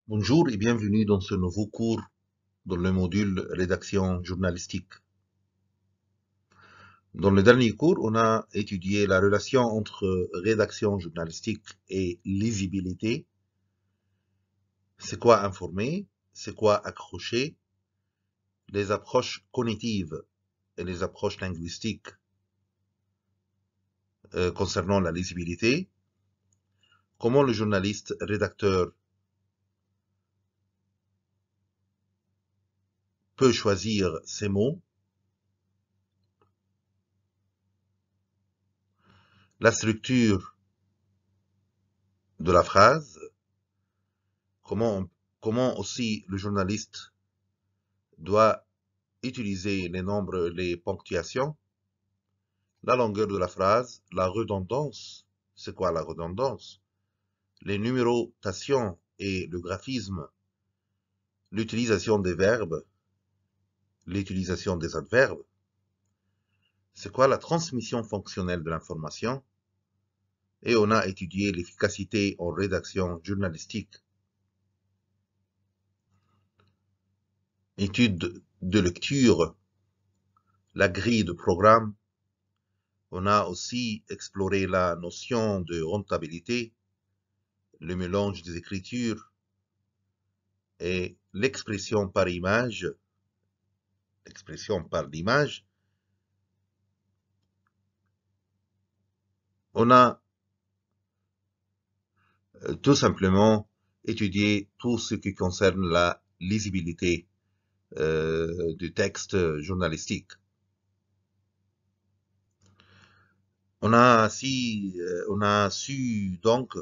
Bonjour et bienvenue dans ce nouveau cours dans le module rédaction journalistique. Dans le dernier cours, on a étudié la relation entre rédaction journalistique et lisibilité. C'est quoi informer? C'est quoi accrocher? Les approches cognitives et les approches linguistiques concernant la lisibilité. Comment le journaliste rédacteur peut choisir ses mots. La structure de la phrase. Comment aussi le journaliste doit utiliser les nombres, les ponctuations, la longueur de la phrase, la redondance. C'est quoi la redondance? Les numérotations et le graphisme, l'utilisation des verbes, l'utilisation des adverbes. C'est quoi la transmission fonctionnelle de l'information? Et on a étudié l'efficacité en rédaction journalistique. Étude de lecture, la grille de programme. On a aussi exploré la notion de rentabilité, le mélange des écritures et l'expression par image, l'expression par l'image. On a tout simplement étudié tout ce qui concerne la lisibilité du texte journalistique. On a su donc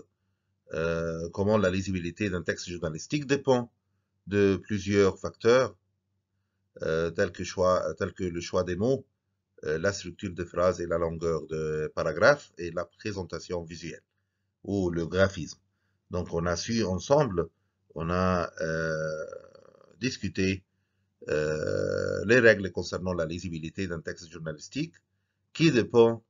comment la lisibilité d'un texte journalistique dépend de plusieurs facteurs, tels que le choix des mots, la structure de phrase et la longueur de paragraphe et la présentation visuelle ou le graphisme. Donc on a su ensemble, on a discuté les règles concernant la lisibilité d'un texte journalistique qui dépend,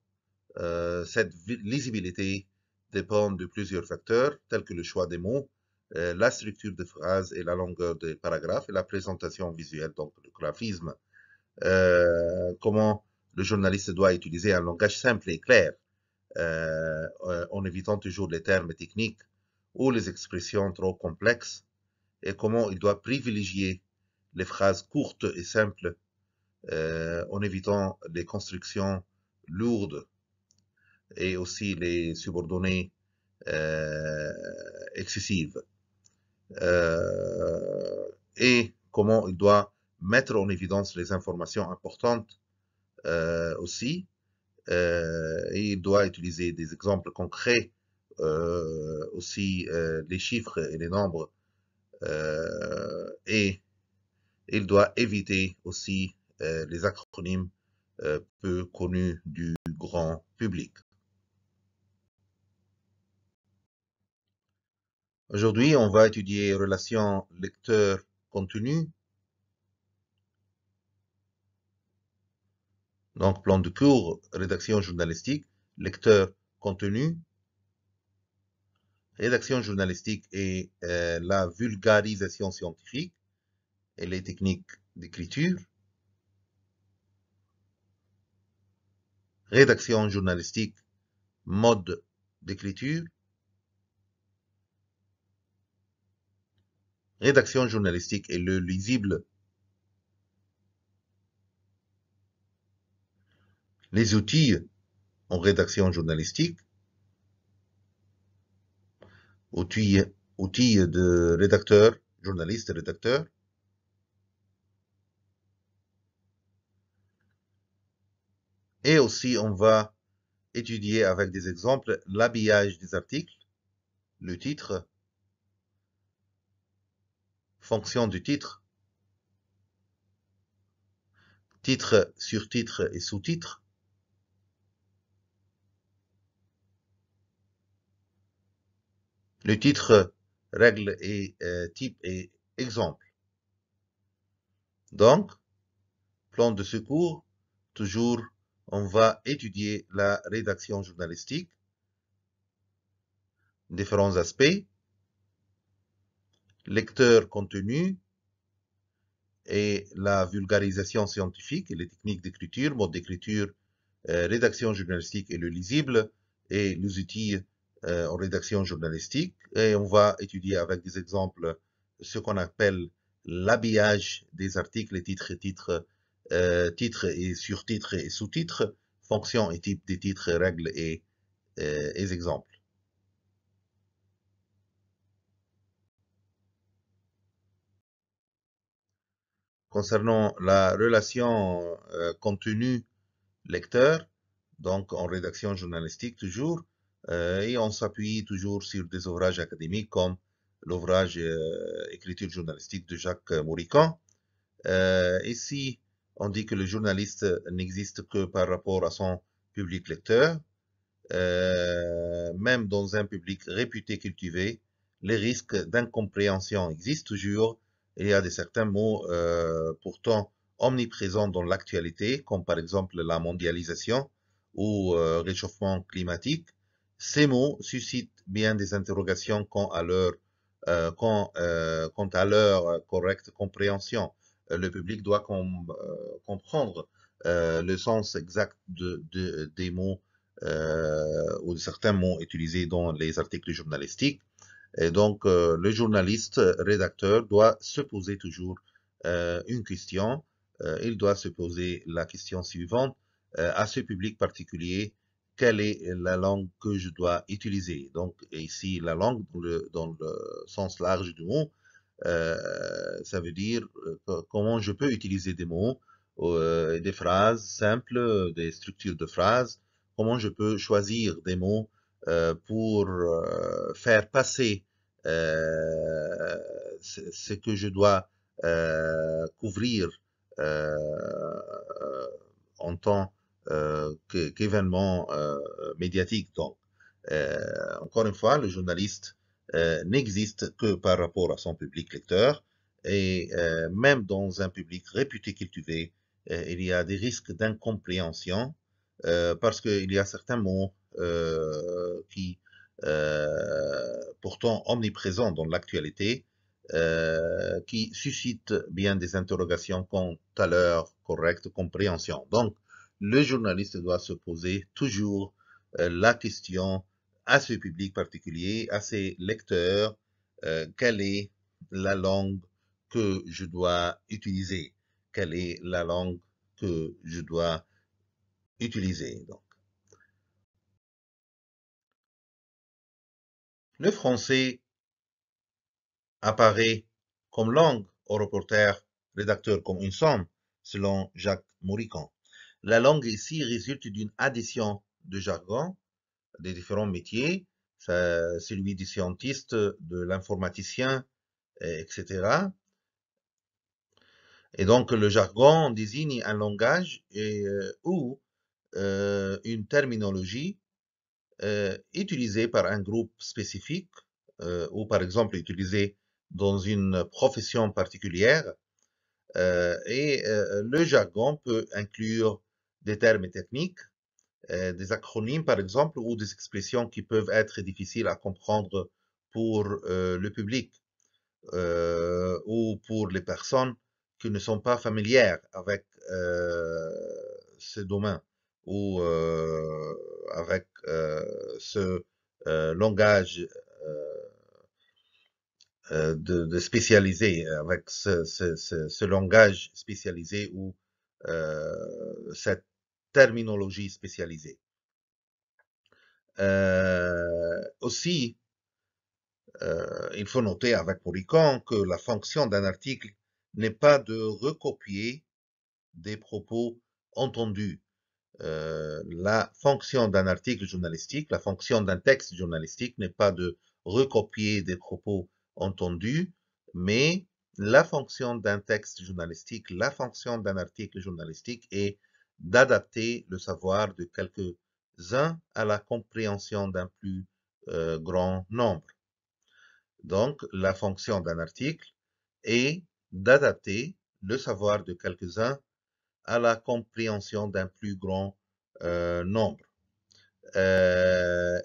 cette lisibilité dépend de plusieurs facteurs tels que le choix des mots, la structure de phrase et la longueur des paragraphes et la présentation visuelle, donc le graphisme. Comment le journaliste doit utiliser un langage simple et clair en évitant toujours les termes techniques ou les expressions trop complexes et comment il doit privilégier les phrases courtes et simples en évitant les constructions lourdes et aussi les subordonnées excessives. Et comment il doit mettre en évidence les informations importantes aussi. Et il doit utiliser des exemples concrets, aussi les chiffres et les nombres. Et il doit éviter aussi les acronymes peu connus du grand public. Aujourd'hui, on va étudier relation lecteur-contenu. Donc, plan de cours, rédaction journalistique, lecteur-contenu. Rédaction journalistique et la vulgarisation scientifique et les techniques d'écriture. Rédaction journalistique, mode d'écriture. Rédaction journalistique et le lisible. Les outils en rédaction journalistique. Outils de rédacteur, journaliste, rédacteur. Et aussi, on va étudier avec des exemples l'habillage des articles, le titre, fonction du titre, titre, surtitre et sous-titre. Le titre, règle et type et exemple. Donc, plan de secours, toujours, on va étudier la rédaction journalistique, différents aspects, lecteur contenu et la vulgarisation scientifique et les techniques d'écriture, mode d'écriture, rédaction journalistique et le lisible et les outils en rédaction journalistique. Et on va étudier avec des exemples ce qu'on appelle l'habillage des articles, titres et surtitres et sous-titres, fonctions et types des titres, règles et exemples. Concernant la relation contenu-lecteur, donc en rédaction journalistique toujours, et on s'appuie toujours sur des ouvrages académiques comme l'ouvrage Écriture journalistique de Jacques Mourican. Ici, on dit que le journaliste n'existe que par rapport à son public lecteur. Même dans un public réputé cultivé, les risques d'incompréhension existent toujours. Il y a certains mots pourtant omniprésents dans l'actualité, comme par exemple la mondialisation ou réchauffement climatique. Ces mots suscitent bien des interrogations quant à leur correcte compréhension. Le public doit comprendre le sens exact des mots ou de certains mots utilisés dans les articles journalistiques. Et donc, le journaliste rédacteur doit se poser toujours une question. Il doit se poser la question suivante à ce public particulier. Quelle est la langue que je dois utiliser? Donc, ici, la langue, dans le sens large du mot, ça veut dire comment je peux utiliser des mots, des phrases simples, des structures de phrases, comment je peux choisir des mots pour faire passer ce que je dois couvrir en tant qu'événement médiatique. Donc, encore une fois, le journaliste n'existe que par rapport à son public lecteur et même dans un public réputé cultivé, il y a des risques d'incompréhension parce qu'il y a certains mots qui pourtant omniprésents dans l'actualité qui suscitent bien des interrogations quant à leur correcte compréhension. Donc, le journaliste doit se poser toujours la question à ce public particulier, à ses lecteurs, quelle est la langue que je dois utiliser? Quelle est la langue que je dois utiliser? Donc, le français apparaît comme langue au reporter rédacteur comme une somme, selon Jacques Mourican. La langue ici résulte d'une addition de jargon des différents métiers, celui du scientiste, de l'informaticien, etc. Et donc le jargon désigne un langage ou une terminologie utilisée par un groupe spécifique ou par exemple utilisée dans une profession particulière. Le jargon peut inclure des termes techniques, des acronymes par exemple, ou des expressions qui peuvent être difficiles à comprendre pour le public ou pour les personnes qui ne sont pas familières avec ce domaine ou avec ce langage de spécialisé, avec ce langage spécialisé ou cette terminologie spécialisée. Aussi, il faut noter avec Moricon que la fonction d'un article n'est pas de recopier des propos entendus. La fonction d'un article journalistique, la fonction d'un texte journalistique n'est pas de recopier des propos entendus, mais la fonction d'un texte journalistique, la fonction d'un article journalistique est d'adapter le savoir de quelques-uns à la compréhension d'un plus grand nombre. Donc, la fonction d'un article est d'adapter le savoir de quelques-uns à la compréhension d'un plus grand nombre.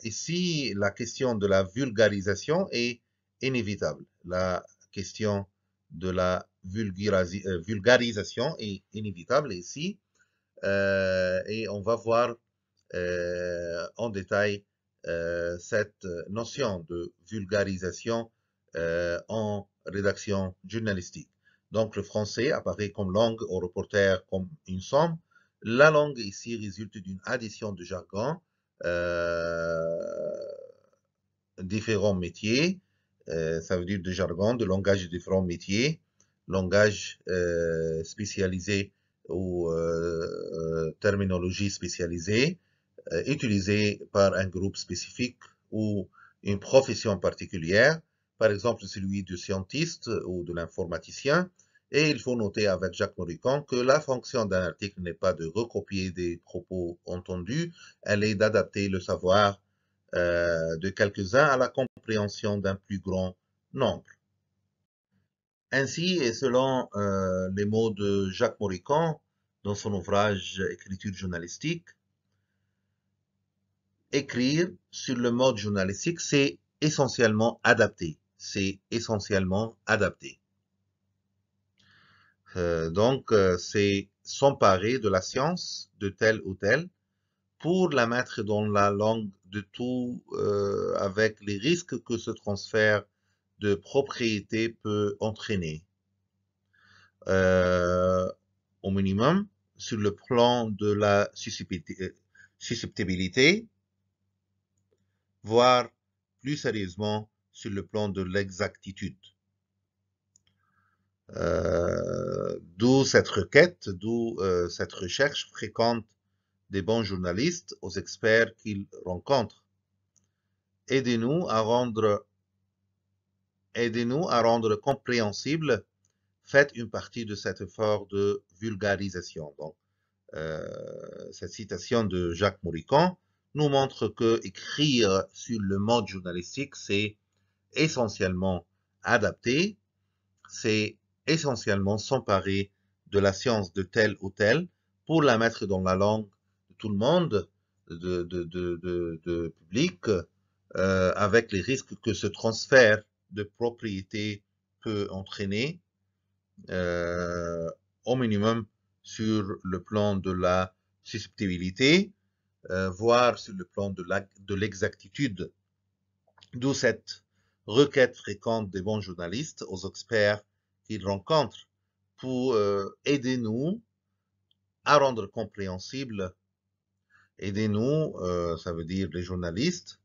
Ici, la question de la vulgarisation est inévitable. La question de la vulgarisation est inévitable ici. Et on va voir en détail cette notion de vulgarisation en rédaction journalistique. Donc, le français apparaît comme langue au reporter comme une somme. La langue ici résulte d'une addition de jargon, différents métiers, ça veut dire de jargon, de langage de différents métiers, langage spécialisé ou terminologie spécialisée, utilisée par un groupe spécifique ou une profession particulière, par exemple celui du scientiste ou de l'informaticien. Et il faut noter avec Jacques Marican que la fonction d'un article n'est pas de recopier des propos entendus, elle est d'adapter le savoir de quelques-uns à la compréhension d'un plus grand nombre. Ainsi, et selon les mots de Jacques Marican dans son ouvrage Écriture journalistique, écrire sur le mode journalistique, c'est essentiellement adapté. C'est essentiellement adapté. Donc, c'est s'emparer de la science de telle ou telle pour la mettre dans la langue de tout avec les risques que ce transfert de propriété peut entraîner. Au minimum, sur le plan de la susceptibilité, voire plus sérieusement sur le plan de l'exactitude. D'où cette requête, d'où cette recherche fréquente des bons journalistes aux experts qu'ils rencontrent. Aidez-nous à rendre compréhensible, faites une partie de cet effort de vulgarisation. Donc, cette citation de Jacques Marican nous montre que écrire sur le mode journalistique, c'est essentiellement adapter, c'est essentiellement s'emparer de la science de telle ou telle pour la mettre dans la langue de tout le monde, de public, avec les risques que ce transfert de propriété peut entraîner, au minimum sur le plan de la susceptibilité, voire sur le plan de l'exactitude. D'où cette requête fréquente des bons journalistes aux experts qu'ils rencontrent pour aider-nous à rendre compréhensible, aidez-nous, ça veut dire les journalistes,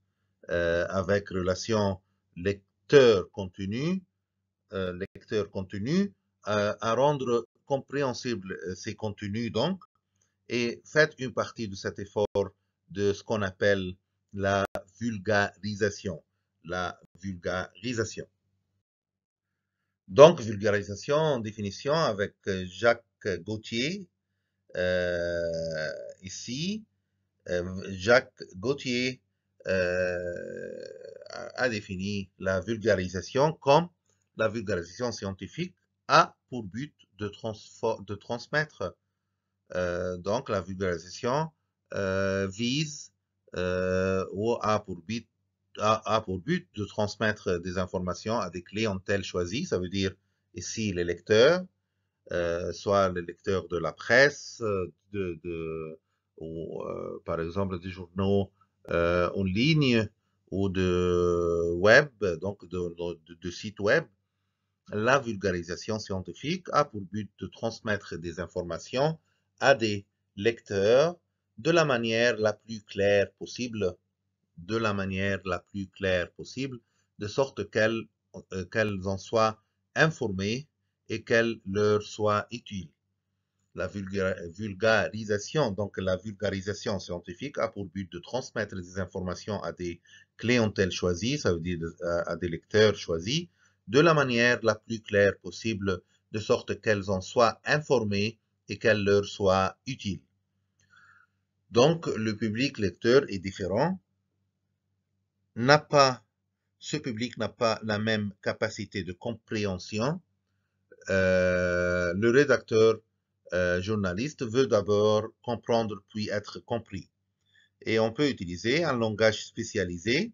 avec relation lecteur-contenu, à rendre compréhensible ces contenus donc, et faites une partie de cet effort de ce qu'on appelle la vulgarisation. La vulgarisation. Donc, vulgarisation en définition avec Jacques Gauthier, ici. Jacques Gauthier a défini la vulgarisation comme la vulgarisation scientifique a pour but de transmettre. Donc, la vulgarisation vise ou a pour but de transmettre des informations à des clientèles choisies. Ça veut dire ici les lecteurs, soit les lecteurs de la presse, ou par exemple des journaux en ligne ou de web, donc de sites web. La vulgarisation scientifique a pour but de transmettre des informations à des lecteurs de la manière la plus claire possible, de sorte qu'elles en soient informées et qu'elles leur soient utiles. La vulgarisation, donc la vulgarisation scientifique a pour but de transmettre des informations à des clientèles choisies, ça veut dire à des lecteurs choisis, de la manière la plus claire possible, de sorte qu'elles en soient informées et qu'elles leur soient utiles. Donc, le public lecteur est différent, ce public n'a pas la même capacité de compréhension. Le rédacteur journaliste veut d'abord comprendre puis être compris. Et on peut utiliser un langage spécialisé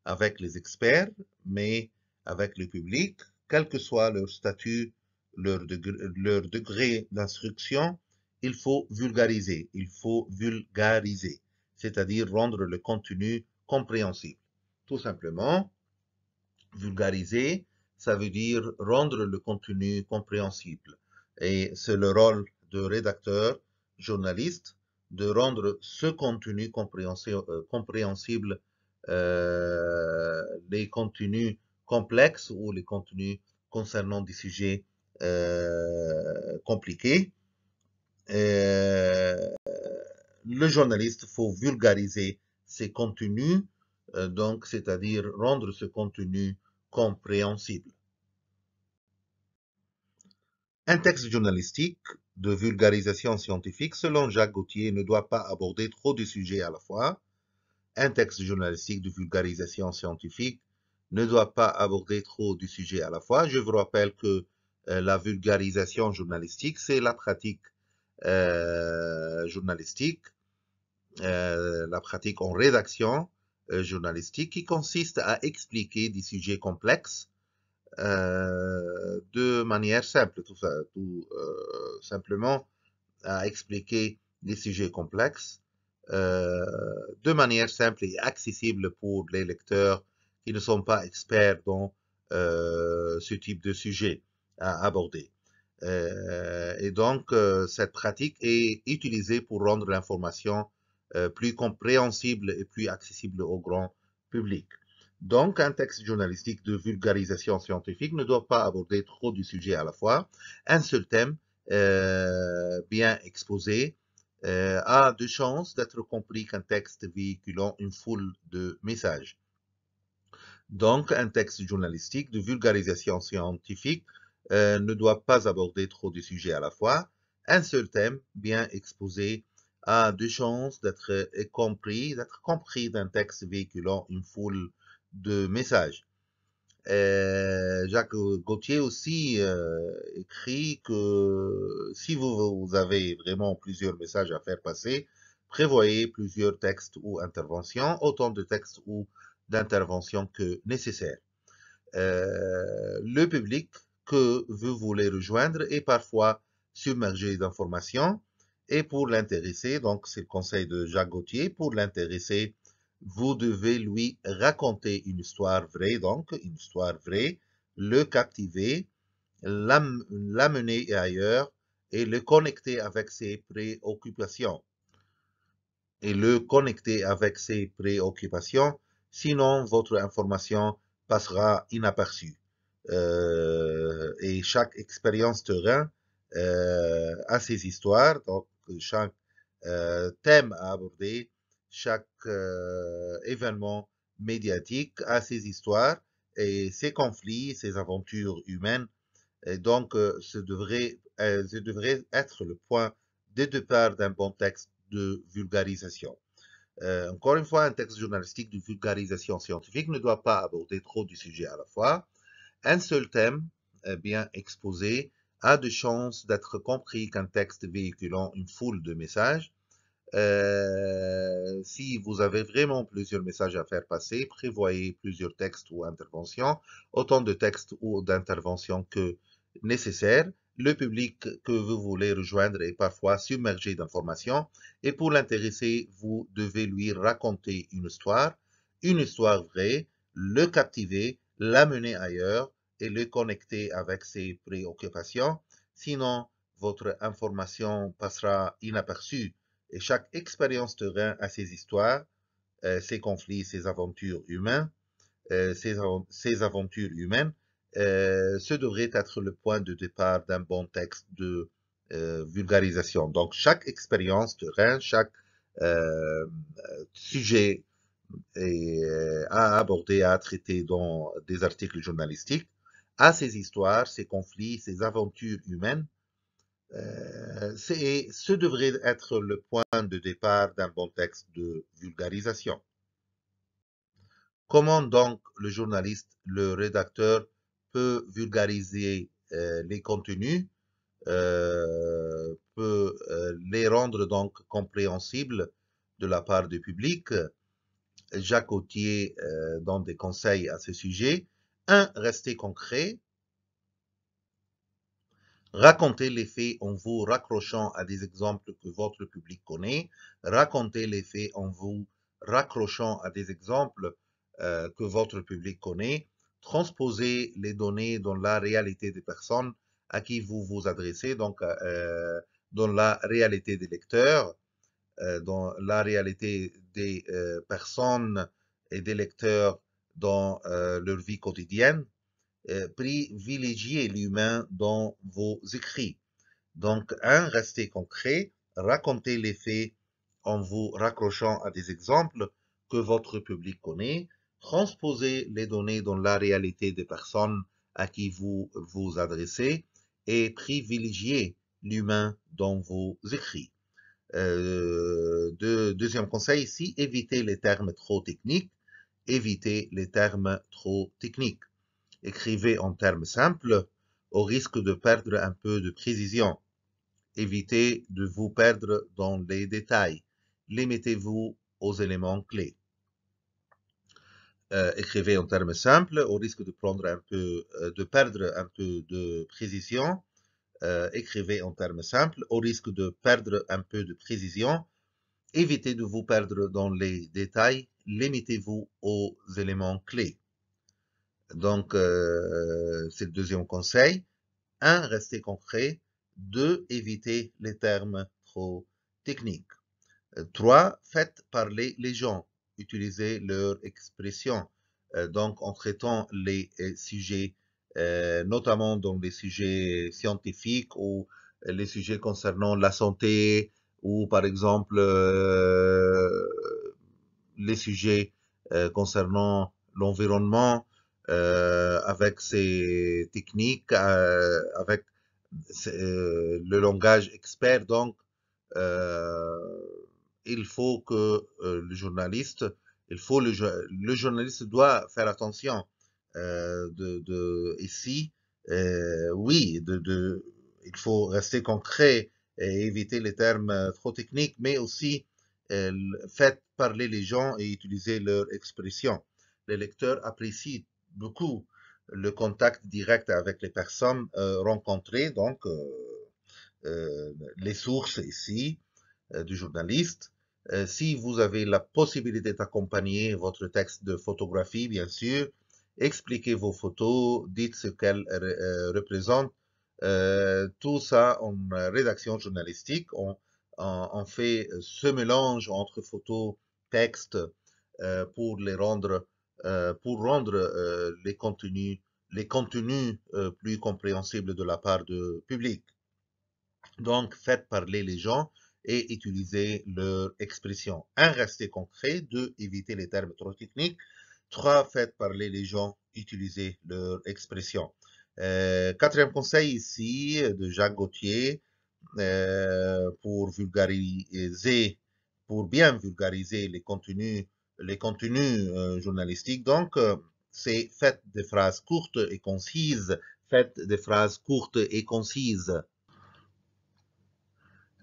avec les experts, mais avec le public, quel que soit leur statut, leur degré d'instruction, il faut vulgariser, c'est-à-dire rendre le contenu compréhensible. Tout simplement, vulgariser, ça veut dire rendre le contenu compréhensible. Et c'est le rôle de rédacteur, journaliste, de rendre ce contenu compréhensible, les contenus complexes ou les contenus concernant des sujets compliqués. Le journaliste, faut vulgariser ses contenus, donc c'est-à-dire rendre ce contenu compréhensible. Un texte journalistique de vulgarisation scientifique, selon Jacques Gauthier, ne doit pas aborder trop de sujets à la fois. Un texte journalistique de vulgarisation scientifique ne doit pas aborder trop de sujets à la fois. Je vous rappelle que la vulgarisation journalistique, c'est la pratique journalistique, la pratique en rédaction journalistique qui consiste à expliquer des sujets complexes de manière simple, tout simplement à expliquer les sujets complexes de manière simple et accessible pour les lecteurs qui ne sont pas experts dans ce type de sujet à aborder. Et donc, cette pratique est utilisée pour rendre l'information plus compréhensible et plus accessible au grand public. Donc, un texte journalistique de vulgarisation scientifique ne doit pas aborder trop de sujets à la fois. Un seul thème bien exposé a de chances d'être compris qu'un texte véhiculant une foule de messages. Donc, un texte journalistique de vulgarisation scientifique ne doit pas aborder trop de sujets à la fois. Un seul thème bien exposé a de chances d'être compris d'un texte véhiculant une foule de messages. Jacques Gauthier aussi écrit que si vous avez vraiment plusieurs messages à faire passer, prévoyez plusieurs textes ou interventions, autant de textes ou d'interventions que nécessaire. Le public que vous voulez rejoindre est parfois submergé d'informations et pour l'intéresser, donc c'est le conseil de Jacques Gauthier, pour l'intéresser, vous devez lui raconter une histoire vraie, donc une histoire vraie, le captiver, l'amener ailleurs et le connecter avec ses préoccupations. Sinon votre information passera inaperçue. Et chaque expérience terrain a ses histoires, donc chaque thème à aborder, chaque événement médiatique a ses histoires et ses conflits, ses aventures humaines. Et donc, ce devrait être le point de départ d'un bon texte de vulgarisation. Encore une fois, un texte journalistique de vulgarisation scientifique ne doit pas aborder trop de sujets à la fois. Un seul thème bien exposé a de chances d'être compris qu'un texte véhiculant une foule de messages. Si vous avez vraiment plusieurs messages à faire passer, prévoyez plusieurs textes ou interventions, autant de textes ou d'interventions que nécessaire. Le public que vous voulez rejoindre est parfois submergé d'informations et pour l'intéresser, vous devez lui raconter une histoire vraie, le captiver, l'amener ailleurs et le connecter avec ses préoccupations. Sinon, votre information passera inaperçue et chaque expérience terrain a ses histoires, ses conflits, ses aventures humaines. Ce devrait être le point de départ d'un bon texte de vulgarisation. Donc, chaque expérience terrain, chaque sujet à aborder, à traiter dans des articles journalistiques, a ses histoires, ses conflits, ses aventures humaines. Ce devrait être le point de départ d'un bon texte de vulgarisation. Comment donc le journaliste, le rédacteur peut vulgariser les contenus, peut les rendre donc compréhensibles de la part du public? Jacques Gauthier donne des conseils à ce sujet. 1. Rester concret. Racontez les faits en vous raccrochant à des exemples que votre public connaît. Racontez les faits en vous raccrochant à des exemples que votre public connaît. Transposez les données dans la réalité des personnes à qui vous vous adressez, donc dans la réalité des lecteurs, dans la réalité des personnes et des lecteurs dans leur vie quotidienne. Privilégiez l'humain dans vos écrits. Donc, restez concret, racontez les faits en vous raccrochant à des exemples que votre public connaît, transposez les données dans la réalité des personnes à qui vous vous adressez et privilégiez l'humain dans vos écrits. Deuxième conseil ici, évitez les termes trop techniques. Évitez les termes trop techniques. Écrivez en termes simples au risque de perdre un peu de précision. Évitez de vous perdre dans les détails. Limitez-vous aux éléments clés. Écrivez en termes simples au risque de perdre un peu de précision. Écrivez en termes simples au risque de perdre un peu de précision. Évitez de vous perdre dans les détails. Limitez-vous aux éléments clés. Donc, c'est le deuxième conseil. 1. Restez concret. 2. Évitez les termes trop techniques. 3. Faites parler les gens. Utilisez leur expression. Donc, en traitant les sujets, notamment dans les sujets scientifiques ou les sujets concernant la santé ou par exemple les sujets concernant l'environnement avec ces techniques, avec le langage expert. Donc, il faut que le journaliste, le journaliste doit faire attention ici, oui, il faut rester concret et éviter les termes trop techniques, mais aussi faites parler les gens et utiliser leur expression. Les lecteurs apprécient beaucoup le contact direct avec les personnes rencontrées, donc les sources ici du journaliste. Si vous avez la possibilité d'accompagner votre texte de photographie, bien sûr, expliquez vos photos, dites ce qu'elles représentent. Tout ça en rédaction journalistique, on fait ce mélange entre photos, texte, pour rendre les contenus plus compréhensibles de la part du public. Donc, faites parler les gens et utilisez leur expression. 1. Restez concret. 2. Évitez les termes trop techniques. 3. Faites parler les gens, utilisez leur expression. Quatrième conseil ici de Jacques Gauthier pour bien vulgariser les contenus journalistiques. Donc, c'est faites des phrases courtes et concises. Faites des phrases courtes et concises.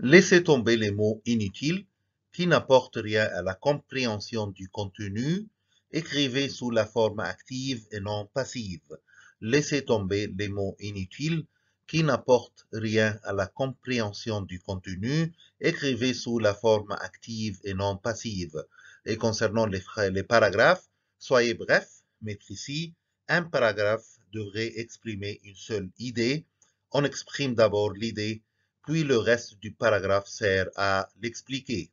Laissez tomber les mots inutiles qui n'apportent rien à la compréhension du contenu. Écrivez sous la forme active et non passive. Laissez tomber les mots inutiles qui n'apportent rien à la compréhension du contenu. Écrivez sous la forme active et non passive. Et concernant les paragraphes, soyez bref mais précis. Un paragraphe devrait exprimer une seule idée. On exprime d'abord l'idée, puis le reste du paragraphe sert à l'expliquer.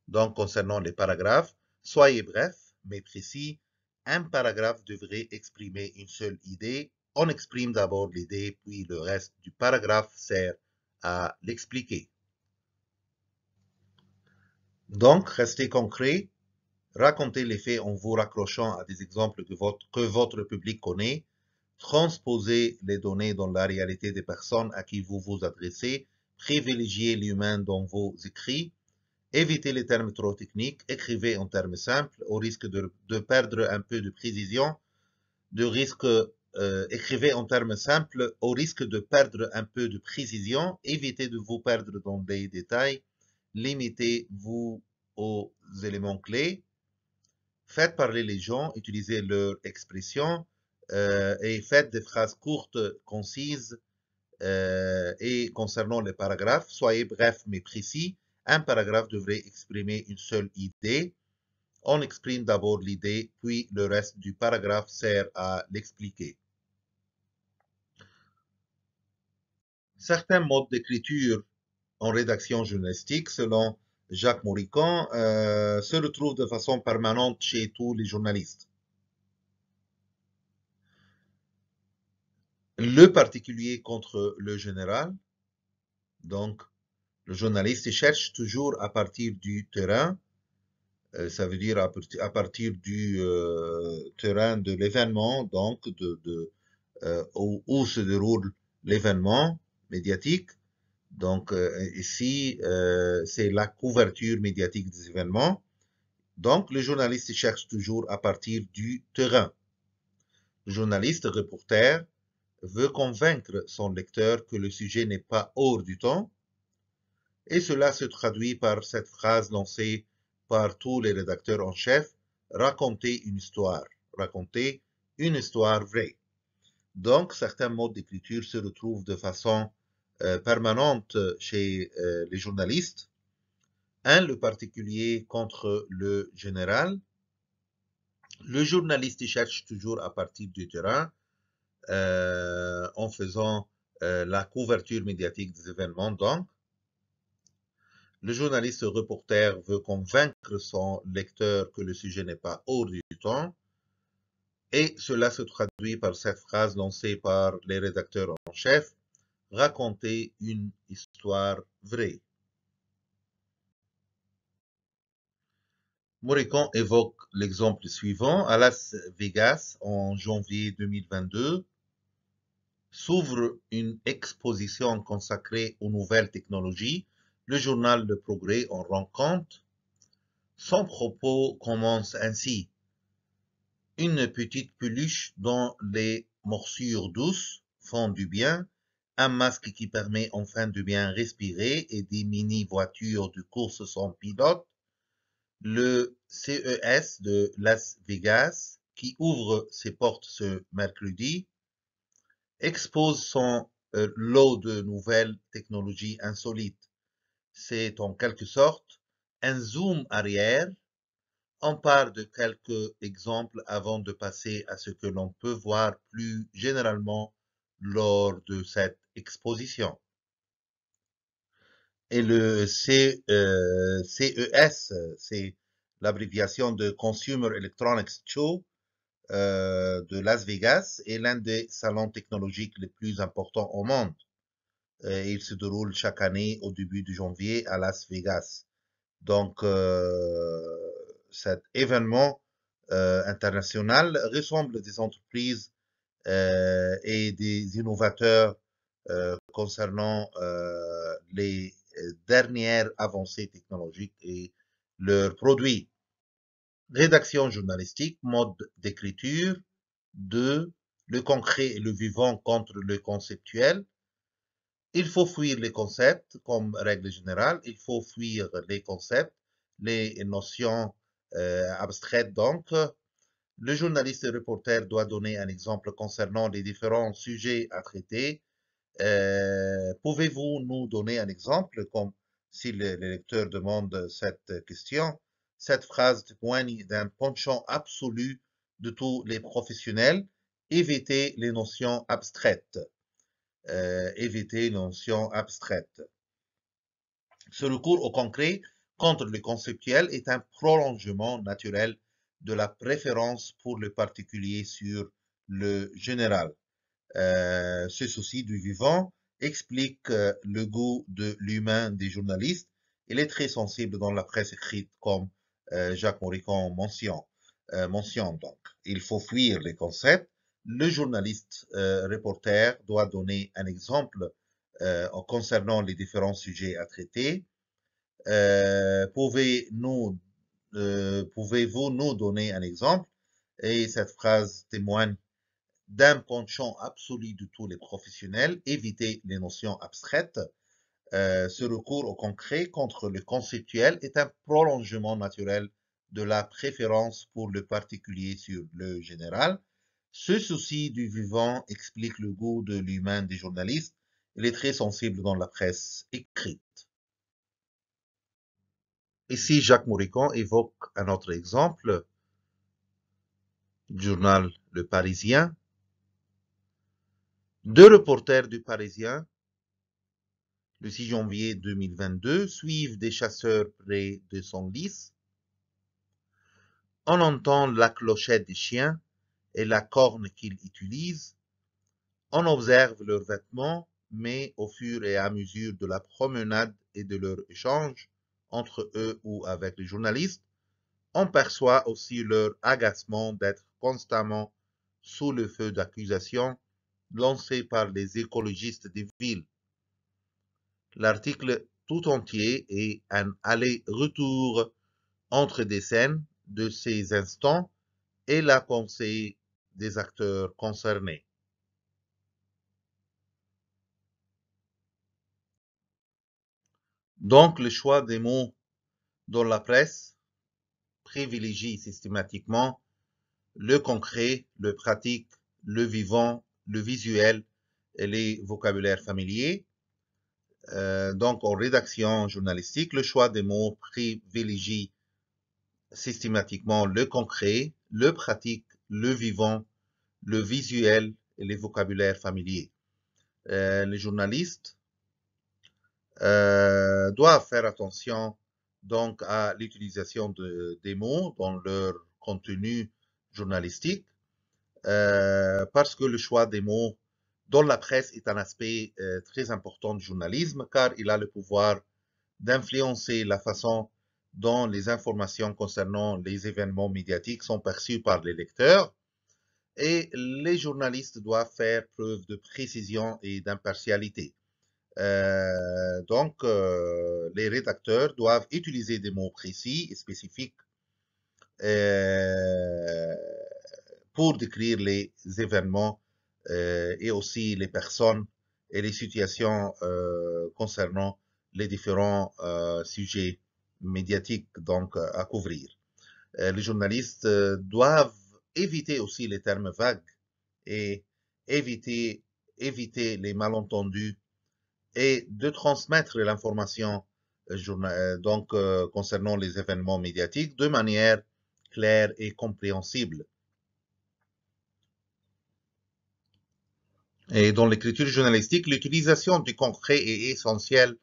Donc, concernant les paragraphes, soyez bref mais précis. Un paragraphe devrait exprimer une seule idée. On exprime d'abord l'idée, puis le reste du paragraphe sert à l'expliquer. Donc, restez concret. Racontez les faits en vous raccrochant à des exemples que votre public connaît. Transposez les données dans la réalité des personnes à qui vous vous adressez. Privilégiez l'humain dans vos écrits. Évitez les termes trop techniques. Écrivez en termes simples au risque de perdre un peu de précision. Écrivez en termes simples au risque de perdre un peu de précision. Évitez de vous perdre dans des détails. Limitez-vous aux éléments clés. Faites parler les gens, utilisez leur expression et faites des phrases courtes, concises. Et concernant les paragraphes, soyez bref mais précis. Un paragraphe devrait exprimer une seule idée. On exprime d'abord l'idée, puis le reste du paragraphe sert à l'expliquer. Certains modes d'écriture en rédaction journalistique, selon Jacques Marican, se retrouvent de façon permanente chez tous les journalistes. Le particulier contre le général, donc le journaliste cherche toujours à partir du terrain, ça veut dire à partir du terrain de l'événement, donc où se déroule l'événement médiatique. Donc ici, c'est la couverture médiatique des événements. Donc le journaliste cherche toujours à partir du terrain. Le journaliste, reporter, veut convaincre son lecteur que le sujet n'est pas hors du temps, et cela se traduit par cette phrase lancée par tous les rédacteurs en chef, raconter une histoire vraie. Donc, certains modes d'écriture se retrouvent de façon permanente chez les journalistes. Un, le particulier contre le général. Le journaliste cherche toujours à partir du terrain en faisant la couverture médiatique des événements. Donc, le journaliste reporter veut convaincre son lecteur que le sujet n'est pas hors du temps, et cela se traduit par cette phrase lancée par les rédacteurs en chef, raconter une histoire vraie. Moricon évoque l'exemple suivant. À Las Vegas, en janvier 2022, s'ouvre une exposition consacrée aux nouvelles technologies. Le journal Le Progrès en rend compte. Son propos commence ainsi. Une petite peluche dont les morsures douces font du bien, un masque qui permet enfin de bien respirer et des mini-voitures de course sans pilote. Le CES de Las Vegas, qui ouvre ses portes ce mercredi, expose son lot de nouvelles technologies insolites. C'est en quelque sorte un zoom arrière. On part de quelques exemples avant de passer à ce que l'on peut voir plus généralement lors de cette exposition. Et le CES, c'est l'abréviation de Consumer Electronics Show de Las Vegas, est l'un des salons technologiques les plus importants au monde. Il se déroule chaque année au début de janvier à Las Vegas. Donc, cet événement international ressemble des entreprises et des innovateurs concernant les dernières avancées technologiques et leurs produits. Rédaction journalistique, mode d'écriture. 2. Le concret et le vivant contre le conceptuel. Il faut fuir les concepts comme règle générale. Il faut fuir les concepts, les notions abstraites donc. Le journaliste et reporter doit donner un exemple concernant les différents sujets à traiter. Pouvez-vous nous donner un exemple, comme si le lecteur demande cette question? Cette phrase témoigne d'un penchant absolu de tous les professionnels. Éviter les notions abstraites. Éviter les notions abstraites. Ce recours au concret contre le conceptuel est un prolongement naturel de la préférence pour le particulier sur le général. Ce souci du vivant explique le goût de l'humain des journalistes. Il est très sensible dans la presse écrite, comme Jacques Marican mentionne donc. Il faut fuir les concepts. Le journaliste reporter doit donner un exemple concernant les différents sujets à traiter. Pouvez-vous nous donner un exemple? Et cette phrase témoigne d'un penchant absolu de tous les professionnels, éviter les notions abstraites. Ce recours au concret contre le conceptuel est un prolongement naturel de la préférence pour le particulier sur le général. Ce souci du vivant explique le goût de l'humain des journalistes. Il est très sensible dans la presse écrite. Ici, Jacques Marican évoque un autre exemple du journal Le Parisien. Deux reporters du Parisien, le 6 janvier 2022, suivent des chasseurs près de son lys. On entend la clochette des chiens et la corne qu'ils utilisent. On observe leurs vêtements, mais au fur et à mesure de la promenade et de leur échange entre eux ou avec les journalistes, on perçoit aussi leur agacement d'être constamment sous le feu d'accusations lancées par les écologistes des villes. L'article tout entier est un aller-retour entre des scènes de ces instants et la pensée des acteurs concernés. Donc, le choix des mots dans la presse privilégie systématiquement le concret, le pratique, le vivant, le visuel et les vocabulaires familiers. Donc, en rédaction journalistique, le choix des mots privilégie systématiquement le concret, le pratique, le vivant, le visuel et les vocabulaires familiers. Les journalistes doivent faire attention donc à l'utilisation des mots dans leur contenu journalistique parce que le choix des mots dans la presse est un aspect très important du journalisme car il a le pouvoir d'influencer la façon dont les informations concernant les événements médiatiques sont perçues par les lecteurs et les journalistes doivent faire preuve de précision et d'impartialité. Donc, les rédacteurs doivent utiliser des mots précis et spécifiques pour décrire les événements et aussi les personnes et les situations concernant les différents sujets médiatiques donc à couvrir. Les journalistes doivent éviter aussi les termes vagues et éviter les malentendus et de transmettre l'information donc concernant les événements médiatiques de manière claire et compréhensible. Et dans l'écriture journalistique, l'utilisation du concret est essentielle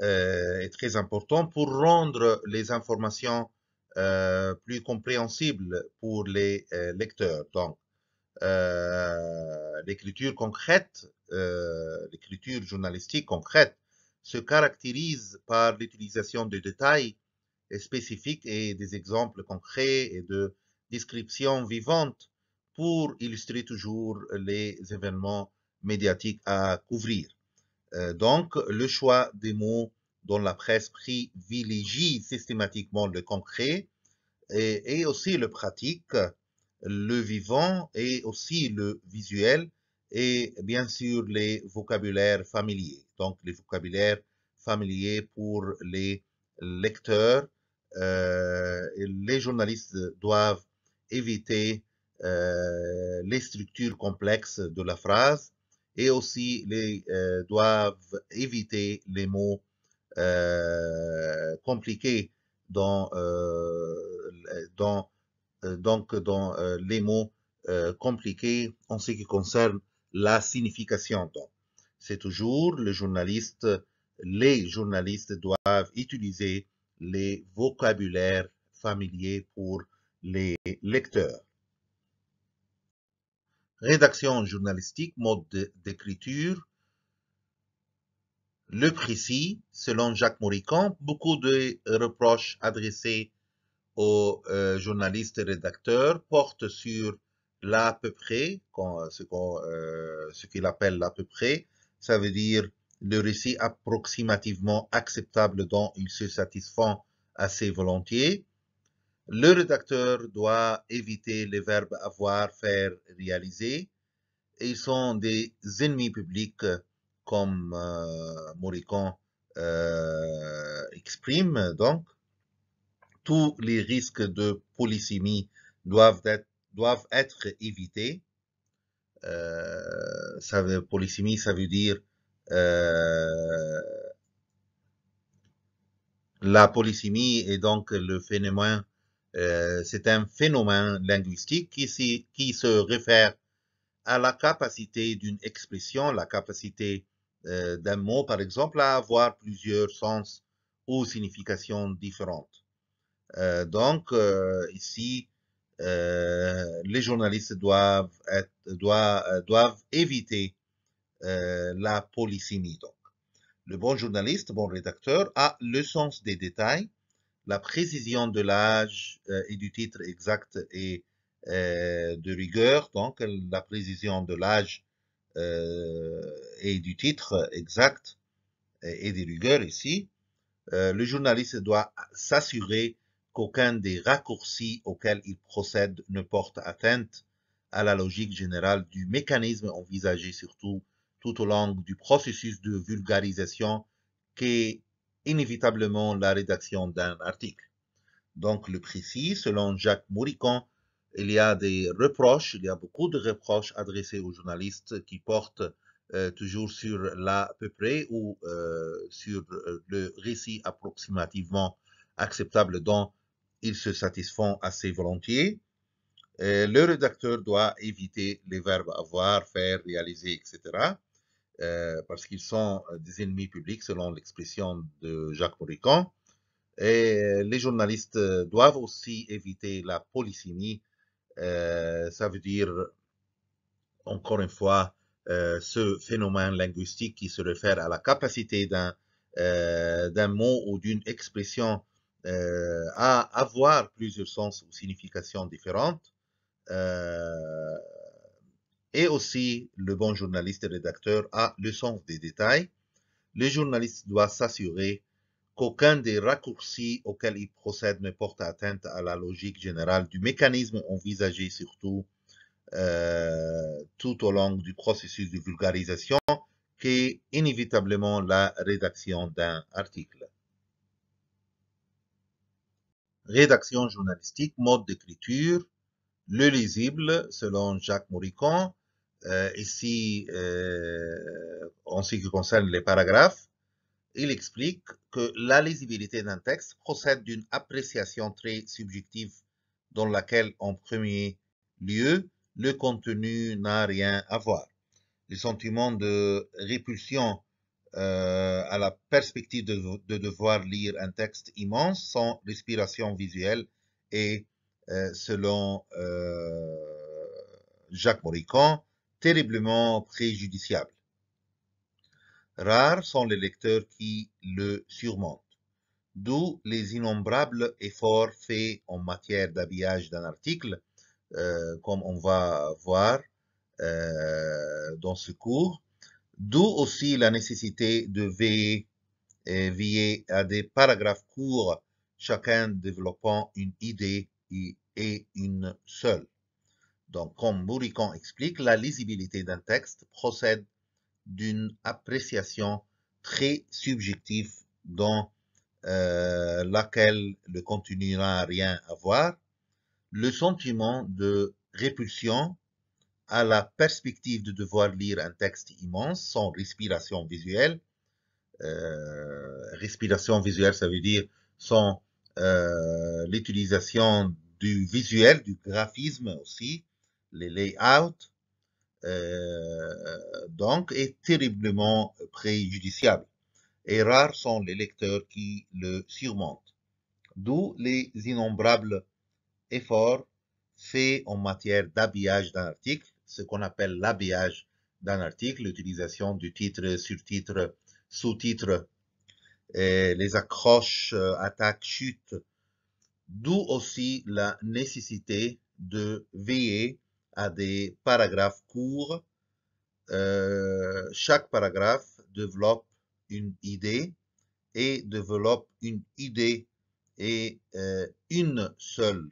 et très important pour rendre les informations plus compréhensibles pour les lecteurs. Donc, l'écriture concrète, l'écriture journalistique concrète se caractérise par l'utilisation de détails spécifiques et des exemples concrets et de descriptions vivantes pour illustrer toujours les événements médiatiques à couvrir. Donc, le choix des mots dans la presse privilégie systématiquement le concret et aussi le pratique, le vivant et aussi le visuel et bien sûr les vocabulaires familiers. Donc, les vocabulaires familiers pour les lecteurs. Les journalistes doivent éviter les structures complexes de la phrase et aussi doivent éviter les mots compliqués dans, dans les mots compliqués en ce qui concerne la signification. Donc, c'est toujours les journalistes doivent utiliser les vocabulaires familiers pour les lecteurs. Rédaction journalistique, mode d'écriture, le précis, selon Jacques Marican, beaucoup de reproches adressés aux journalistes et rédacteurs portent sur l'à peu près, ce qu'il appelle l'à peu près, ça veut dire le récit approximativement acceptable dont il se satisfont assez volontiers. Le rédacteur doit éviter les verbes avoir, faire, réaliser. Et ils sont des ennemis publics comme Marican exprime donc. Tous les risques de polysémie doivent être évités. Polysémie, ça veut dire Euh, la polysémie est donc le phénomène, c'est un phénomène linguistique qui se réfère à la capacité d'une expression, la capacité d'un mot, par exemple, à avoir plusieurs sens ou significations différentes. Ici, les journalistes doivent éviter la polysémie. Donc. Le bon journaliste, bon rédacteur, a le sens des détails, la précision de l'âge et du titre exact et de rigueur, donc la précision de l'âge et du titre exact et des rigueurs ici. Le journaliste doit s'assurer qu'aucun des raccourcis auxquels il procède ne porte atteinte à la logique générale du mécanisme envisagé, surtout tout au long du processus de vulgarisation qu'est inévitablement la rédaction d'un article. Donc, le précis, selon Jacques Mourican, il y a beaucoup de reproches adressés aux journalistes qui portent toujours sur l'à peu près ou sur le récit approximativement acceptable dont ils se satisfont assez volontiers. Le rédacteur doit éviter les verbes avoir, faire, réaliser, etc. Parce qu'ils sont des ennemis publics selon l'expression de Jacques Mourican. Et les journalistes doivent aussi éviter la polysémie. Ça veut dire, encore une fois, ce phénomène linguistique qui se réfère à la capacité d'un mot ou d'une expression à avoir plusieurs sens ou significations différentes. Euh, et aussi, le bon journaliste et rédacteur a le sens des détails. Le journaliste doit s'assurer qu'aucun des raccourcis auxquels il procède ne porte atteinte à la logique générale du mécanisme envisagé, surtout tout au long du processus de vulgarisation, qui est inévitablement la rédaction d'un article. Rédaction journalistique, mode d'écriture, le lisible, selon Jacques Mourican, ici, en ce qui concerne les paragraphes, il explique que la lisibilité d'un texte procède d'une appréciation très subjective dans laquelle, en premier lieu, le contenu n'a rien à voir. Les sentiments de répulsion à la perspective de devoir lire un texte immense sont l'inspiration visuelle et, selon Jacques Mourican, terriblement préjudiciable. Rares sont les lecteurs qui le surmontent. D'où les innombrables efforts faits en matière d'habillage d'un article, comme on va voir dans ce cours. D'où aussi la nécessité de veiller à des paragraphes courts, chacun développant une idée et une seule. Donc, comme Mourican explique, la lisibilité d'un texte procède d'une appréciation très subjective dans laquelle le contenu n'a rien à voir. Le sentiment de répulsion à la perspective de devoir lire un texte immense sans respiration visuelle. Respiration visuelle, ça veut dire sans l'utilisation du visuel, du graphisme aussi, les layouts, donc est terriblement préjudiciable. Et rares sont les lecteurs qui le surmontent. D'où les innombrables efforts faits en matière d'habillage d'un article, ce qu'on appelle l'habillage d'un article, l'utilisation du titre, surtitre, sous-titre, les accroches, attaques, chutes, d'où aussi la nécessité de veiller à des paragraphes courts. Chaque paragraphe développe une idée et développe une idée et une seule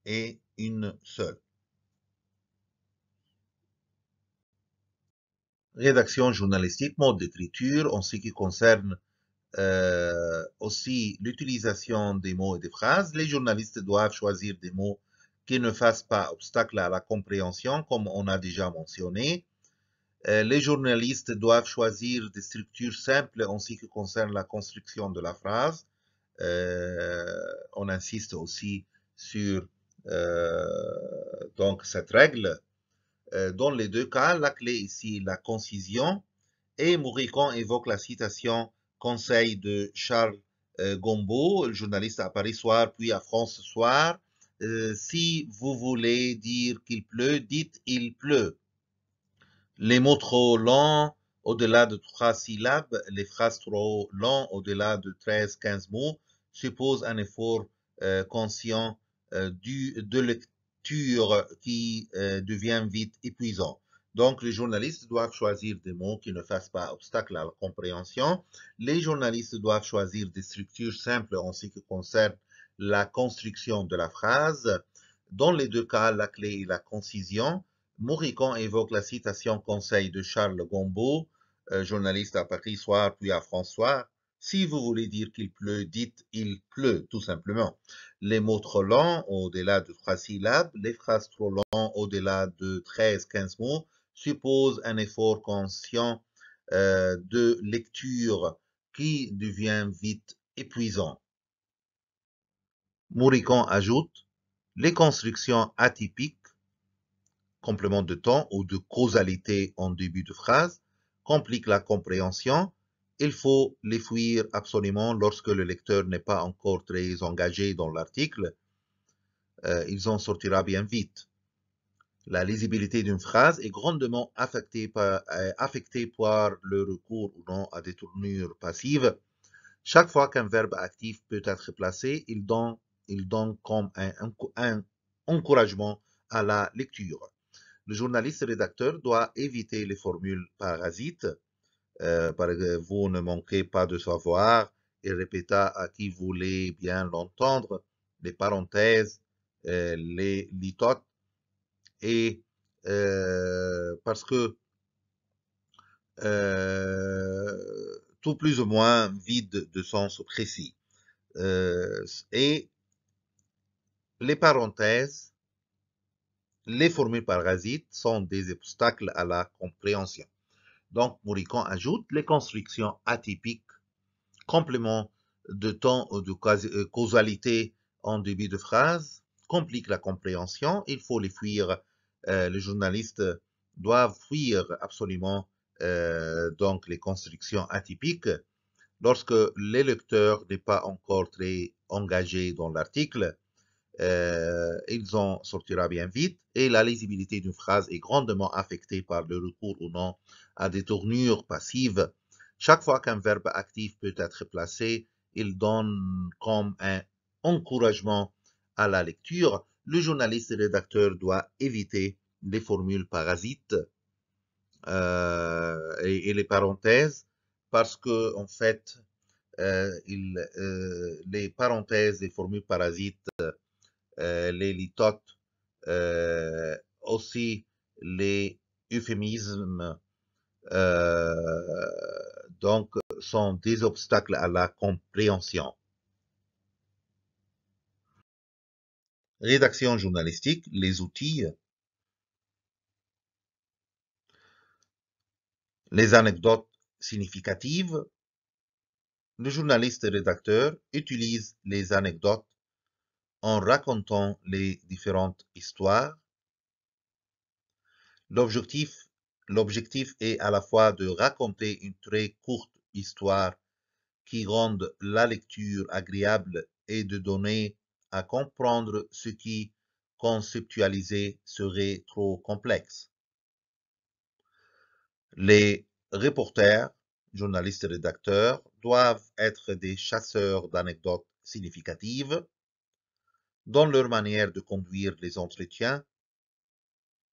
et une seule. Rédaction journalistique, mode d'écriture en ce qui concerne aussi l'utilisation des mots et des phrases. Les journalistes doivent choisir des mots qui ne fassent pas obstacle à la compréhension, comme on a déjà mentionné. Les journalistes doivent choisir des structures simples en ce qui concerne la construction de la phrase. On insiste aussi sur donc cette règle. Dans les deux cas, la clé ici, la concision, et Mouricon évoque la citation Conseil de Charles Gombault, le journaliste à Paris Soir, puis à France Soir. Si vous voulez dire qu'il pleut, dites il pleut. Les mots trop longs, au-delà de 3 syllabes, les phrases trop longues, au-delà de 13-15 mots, supposent un effort conscient de lecture qui devient vite épuisant. Donc, les journalistes doivent choisir des mots qui ne fassent pas obstacle à la compréhension. Les journalistes doivent choisir des structures simples en ce qui concerne la construction de la phrase. Dans les deux cas, la clé est la concision. Mouricon évoque la citation conseil de Charles Gombault, journaliste à Paris Soir puis à François. Si vous voulez dire qu'il pleut, dites il pleut, tout simplement. Les mots trop longs, au-delà de 3 syllabes, les phrases trop longues, au-delà de 13-15 mots, supposent un effort conscient de lecture qui devient vite épuisant. Mouricon ajoute, les constructions atypiques, complément de temps ou de causalité en début de phrase, compliquent la compréhension. Il faut les fuir absolument lorsque le lecteur n'est pas encore très engagé dans l'article. Il en sortira bien vite. La lisibilité d'une phrase est grandement affectée par le recours ou non à des tournures passives. Chaque fois qu'un verbe actif peut être placé, il donne comme un encouragement à la lecture. Le journaliste rédacteur doit éviter les formules parasites. Vous ne manquez pas de savoir et répéta à qui voulait bien l'entendre, les parenthèses, les litotes, et parce que tout plus ou moins vide de sens précis. Et les parenthèses, les formules parasites sont des obstacles à la compréhension. Donc, Mouricon ajoute les constructions atypiques, compléments de temps ou de causalité en début de phrase, compliquent la compréhension. Il faut les fuir. Les journalistes doivent fuir absolument donc les constructions atypiques lorsque le lecteur n'est pas encore très engagé dans l'article. Il en sortira bien vite et la lisibilité d'une phrase est grandement affectée par le recours ou non à des tournures passives. Chaque fois qu'un verbe actif peut être placé, il donne comme un encouragement à la lecture. Le journaliste et rédacteur doit éviter les formules parasites et les parenthèses parce que en fait, les parenthèses et formules parasites, les litotes, aussi les euphémismes, donc sont des obstacles à la compréhension. Rédaction journalistique, les outils, les anecdotes significatives. Le journaliste rédacteur utilise les anecdotes en racontant les différentes histoires. L'objectif est à la fois de raconter une très courte histoire qui rende la lecture agréable et de donner à comprendre ce qui, conceptualisé, serait trop complexe. Les reporters, journalistes et rédacteurs, doivent être des chasseurs d'anecdotes significatives. Dans leur manière de conduire les entretiens,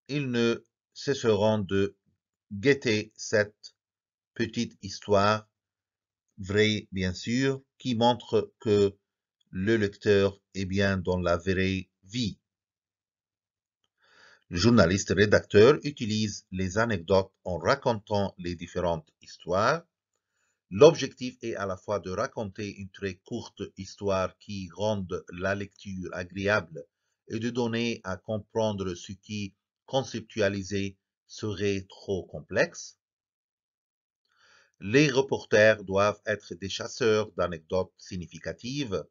ils ne cesseront de guetter cette petite histoire, vraie bien sûr, qui montre que le lecteur est bien dans la vraie vie. Le journaliste rédacteur utilise les anecdotes en racontant les différentes histoires. L'objectif est à la fois de raconter une très courte histoire qui rende la lecture agréable et de donner à comprendre ce qui, conceptualisé, serait trop complexe. Les reporters doivent être des chasseurs d'anecdotes significatives.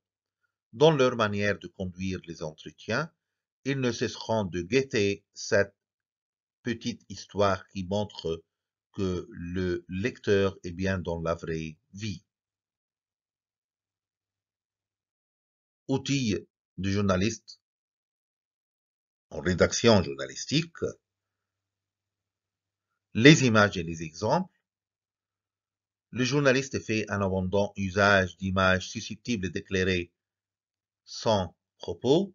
Dans leur manière de conduire les entretiens, ils ne cesseront de guetter cette petite histoire qui montre que le lecteur est bien dans la vraie vie. Outils du journaliste en rédaction journalistique, les images et les exemples. Le journaliste fait un abondant usage d'images susceptibles d'éclairer son propos.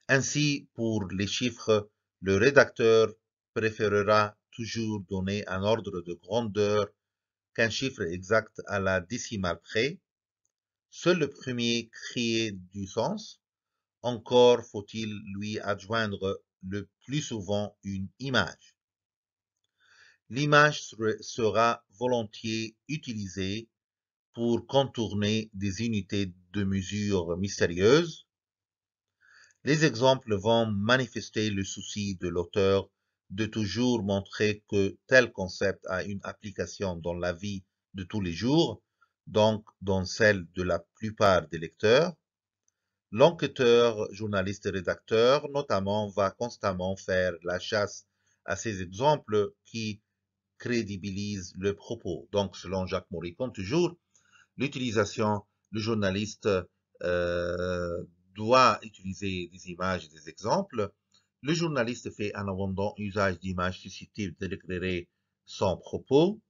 Ainsi, pour les chiffres, le rédacteur préférera toujours donner un ordre de grandeur qu'un chiffre exact à la décimale près. Seul le premier crée du sens. Encore faut-il lui adjoindre le plus souvent une image. L'image sera volontiers utilisée pour contourner des unités de mesure mystérieuses. Les exemples vont manifester le souci de l'auteur de toujours montrer que tel concept a une application dans la vie de tous les jours, donc dans celle de la plupart des lecteurs. L'enquêteur, journaliste et rédacteur, notamment, va constamment faire la chasse à ces exemples qui crédibilisent le propos. Donc, selon Jacques Moricon, toujours, l'utilisation, le journaliste doit utiliser des images et des exemples. Le journaliste fait un abondant usage d'images susceptibles d'éclairer son propos.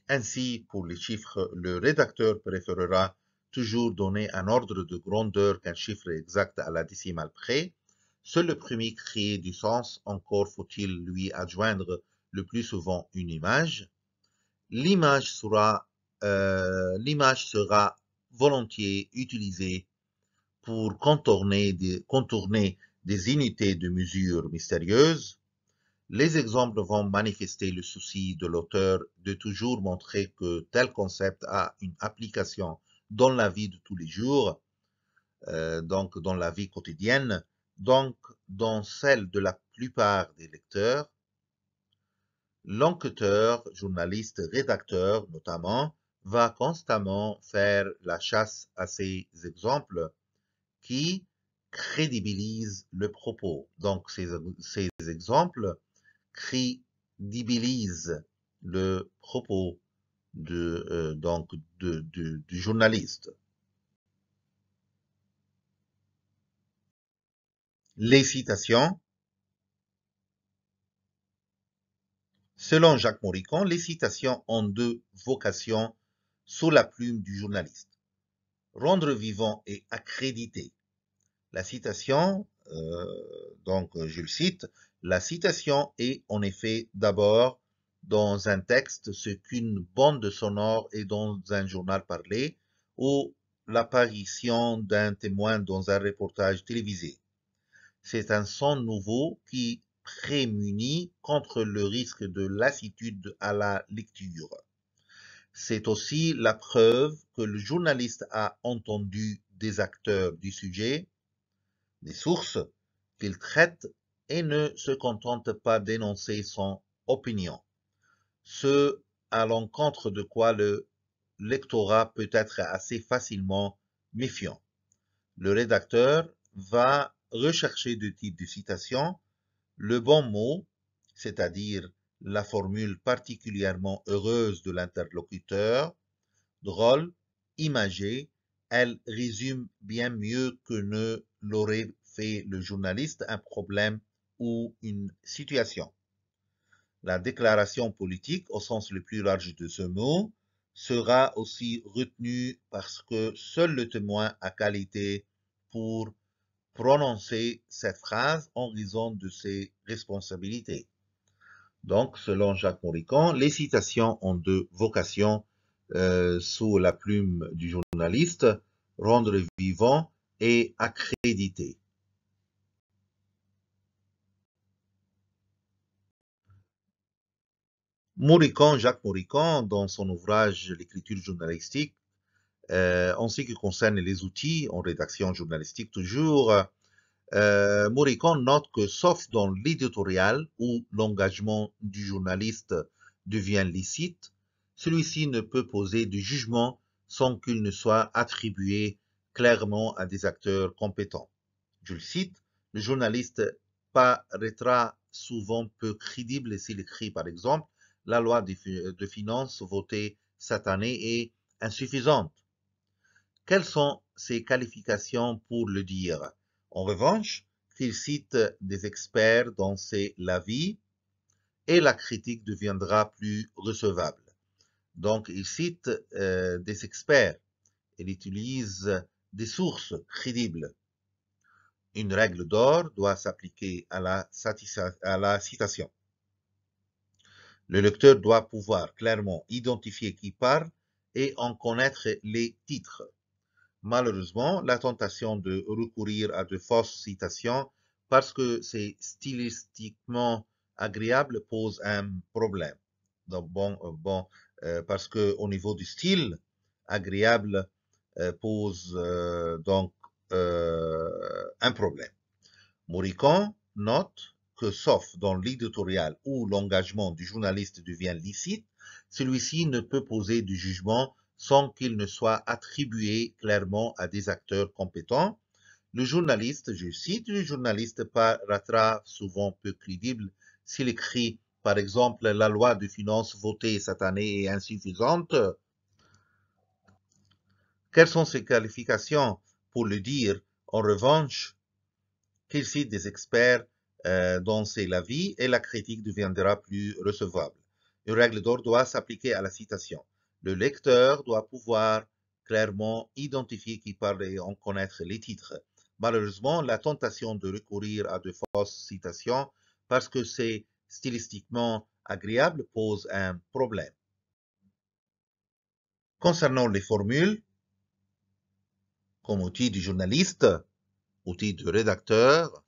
Ainsi, pour les chiffres, le rédacteur préférera toujours donner un ordre de grandeur qu'un chiffre exact à la décimale près. Seul le premier crée du sens, encore faut-il lui adjoindre le plus souvent une image. L'image sera volontiers utilisée pour contourner des unités de mesure mystérieuses. Les exemples vont manifester le souci de l'auteur de toujours montrer que tel concept a une application dans la vie de tous les jours, donc dans la vie quotidienne, donc dans celle de la plupart des lecteurs. L'enquêteur, journaliste, rédacteur notamment, va constamment faire la chasse à ces exemples qui crédibilisent le propos. Donc ces exemples crédibilisent le propos du journaliste. Les citations. Selon Jacques Moricon, les citations ont deux vocations sous la plume du journaliste. Rendre vivant et accréditer. La citation, je le cite, la citation est en effet d'abord dans un texte ce qu'une bande sonore est dans un journal parlé ou l'apparition d'un témoin dans un reportage télévisé. C'est un son nouveau qui prémunit contre le risque de lassitude à la lecture. C'est aussi la preuve que le journaliste a entendu des acteurs du sujet, des sources qu'il traite et ne se contente pas d'énoncer son opinion. Ce à l'encontre de quoi le lectorat peut être assez facilement méfiant. Le rédacteur va rechercher deux types de citations, le bon mot, c'est-à-dire la formule particulièrement heureuse de l'interlocuteur, drôle, imagée, elle résume bien mieux que ne l'aurait fait le journaliste un problème ou une situation. La déclaration politique, au sens le plus large de ce mot, sera aussi retenue parce que seul le témoin a qualité pour prononcer cette phrase en raison de ses responsabilités. Donc, selon Jacques Moricon, les citations ont deux vocations sous la plume du journaliste, rendre vivant et accréditer. Moricon, Jacques Moricon, dans son ouvrage L'écriture journalistique, en ce qui concerne les outils en rédaction journalistique toujours, Moricon note que sauf dans l'éditorial où l'engagement du journaliste devient licite, celui-ci ne peut poser de jugement sans qu'il ne soit attribué clairement à des acteurs compétents. Je le cite, le journaliste paraîtra souvent peu crédible s'il écrit par exemple la loi de finances votée cette année est insuffisante. Quelles sont ses qualifications pour le dire? En revanche, qu'il cite des experts dont c'est l'avis et la critique deviendra plus recevable. Donc, il cite des experts. Il utilise des sources crédibles. Une règle d'or doit s'appliquer à la citation. Le lecteur doit pouvoir clairement identifier qui parle et en connaître les titres. Malheureusement, la tentation de recourir à de fausses citations parce que c'est stylistiquement agréable pose un problème. Donc, parce que au niveau du style, agréable pose donc un problème. Moricon note que sauf dans l'éditorial où l'engagement du journaliste devient licite, celui-ci ne peut poser de jugement sans qu'il ne soit attribué clairement à des acteurs compétents. Le journaliste, je cite, le journaliste paraîtra souvent peu crédible s'il écrit, par exemple, la loi de finances votée cette année est insuffisante. Quelles sont ses qualifications pour le dire? En revanche, qu'il cite des experts dont c'est l'avis et la critique deviendra plus recevable. Une règle d'or doit s'appliquer à la citation. Le lecteur doit pouvoir clairement identifier qui parle et en connaître les titres. Malheureusement, la tentation de recourir à de fausses citations parce que c'est stylistiquement agréable pose un problème. Concernant les formules, comme outil du journaliste, outil du rédacteur,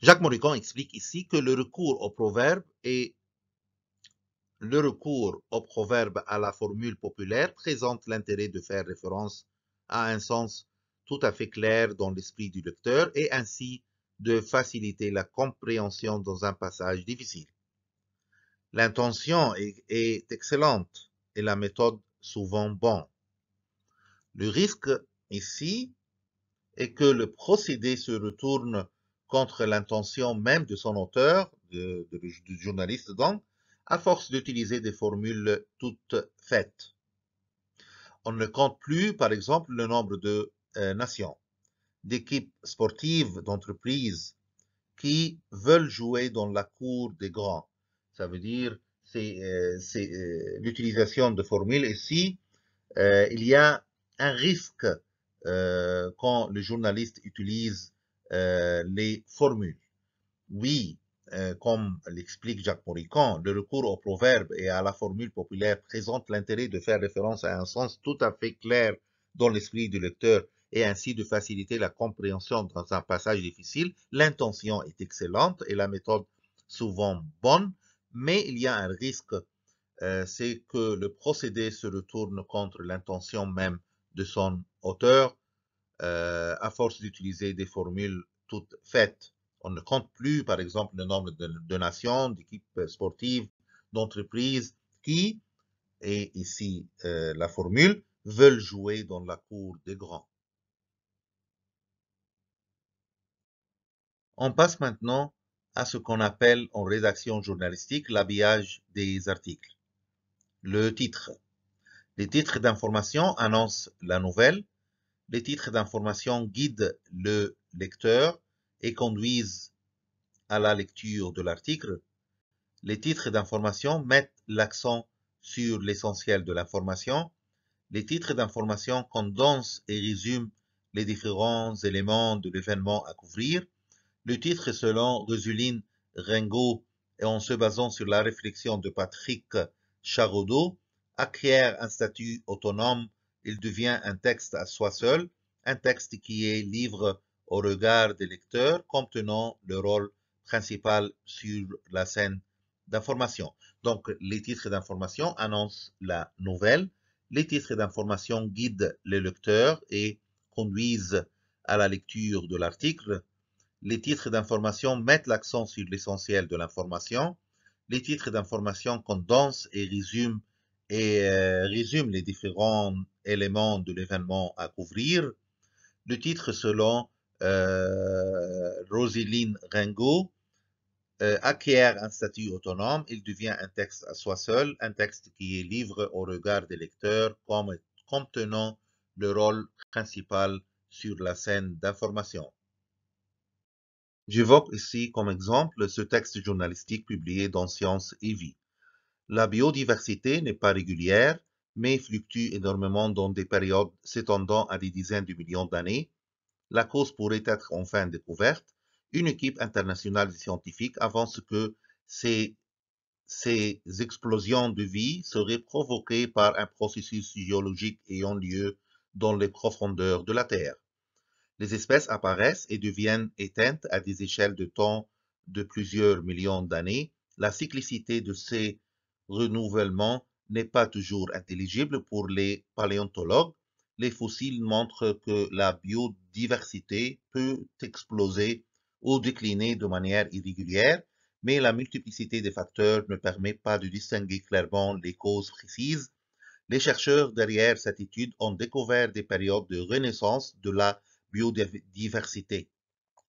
Jacques Moricon explique ici que le recours au proverbe à la formule populaire présente l'intérêt de faire référence à un sens tout à fait clair dans l'esprit du lecteur et ainsi de faciliter la compréhension dans un passage difficile. L'intention est excellente et la méthode souvent bonne. Le risque ici est que le procédé se retourne contre l'intention même de son auteur, du journaliste donc, à force d'utiliser des formules toutes faites. On ne compte plus, par exemple, le nombre de nations, d'équipes sportives, d'entreprises qui veulent jouer dans la cour des grands. Ça veut dire, c'est l'utilisation de formules ici. Il y a un risque quand le journaliste utilise les formules. Oui, comme l'explique Jacques Moricon, le recours au proverbe et à la formule populaire présente l'intérêt de faire référence à un sens tout à fait clair dans l'esprit du lecteur et ainsi de faciliter la compréhension dans un passage difficile. L'intention est excellente et la méthode souvent bonne, mais il y a un risque, c'est que le procédé se retourne contre l'intention même de son auteur à force d'utiliser des formules toutes faites. On ne compte plus, par exemple, le nombre de nations, d'équipes sportives, d'entreprises qui, et ici la formule, veulent jouer dans la cour des grands. On passe maintenant à ce qu'on appelle en rédaction journalistique l'habillage des articles. Le titre. Les titres d'information annoncent la nouvelle. Les titres d'information guident le lecteur et conduisent à la lecture de l'article. Les titres d'information mettent l'accent sur l'essentiel de l'information. Les titres d'information condensent et résument les différents éléments de l'événement à couvrir. Le titre, selon Roseline Ringot et en se basant sur la réflexion de Patrick Charodeau, acquiert un statut autonome. Il devient un texte à soi seul, un texte qui est libre au regard des lecteurs, contenant le rôle principal sur la scène d'information. Donc, les titres d'information annoncent la nouvelle. Les titres d'information guident les lecteurs et conduisent à la lecture de l'article. Les titres d'information mettent l'accent sur l'essentiel de l'information. Les titres d'information condensent et résument les différents éléments de l'événement à couvrir. Le titre, selon Roselyne Ringot, acquiert un statut autonome, il devient un texte à soi seul, un texte qui est libre au regard des lecteurs comme contenant le rôle principal sur la scène d'information. J'évoque ici comme exemple ce texte journalistique publié dans Sciences et Vie. La biodiversité n'est pas régulière, mais fluctue énormément dans des périodes s'étendant à des dizaines de millions d'années. La cause pourrait être enfin découverte. Une équipe internationale de scientifiques avance que ces explosions de vie seraient provoquées par un processus géologique ayant lieu dans les profondeurs de la Terre. Les espèces apparaissent et deviennent éteintes à des échelles de temps de plusieurs millions d'années. La cyclicité de ces renouvellements n'est pas toujours intelligible pour les paléontologues. Les fossiles montrent que la biodiversité peut exploser ou décliner de manière irrégulière, mais la multiplicité des facteurs ne permet pas de distinguer clairement les causes précises. Les chercheurs derrière cette étude ont découvert des périodes de renaissance de la biodiversité,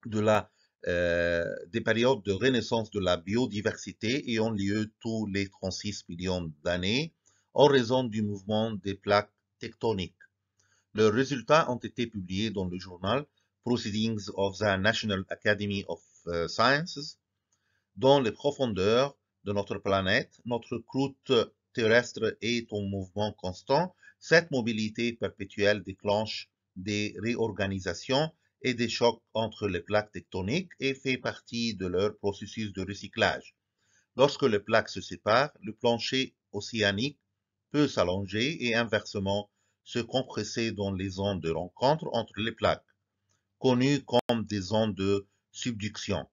des périodes de renaissance de la biodiversité ayant lieu tous les 36 millions d'années en raison du mouvement des plaques tectoniques. Leurs résultats ont été publiés dans le journal Proceedings of the National Academy of Sciences. Dans les profondeurs de notre planète, notre croûte terrestre est en mouvement constant. Cette mobilité perpétuelle déclenche des réorganisations et des chocs entre les plaques tectoniques et fait partie de leur processus de recyclage. Lorsque les plaques se séparent, le plancher océanique peut s'allonger et inversement se compresser dans les zones de rencontre entre les plaques, connues comme des zones de subduction.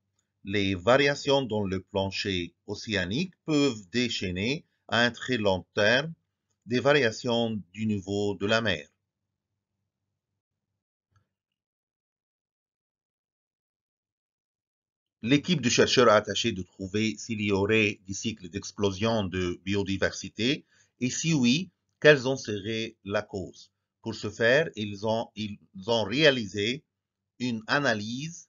Les variations dans le plancher océanique peuvent déchaîner à un très long terme des variations du niveau de la mer. L'équipe de chercheurs a tâché de trouver s'il y aurait des cycles d'explosion de biodiversité et si oui, quelles en seraient la cause. Pour ce faire, ils ont réalisé une analyse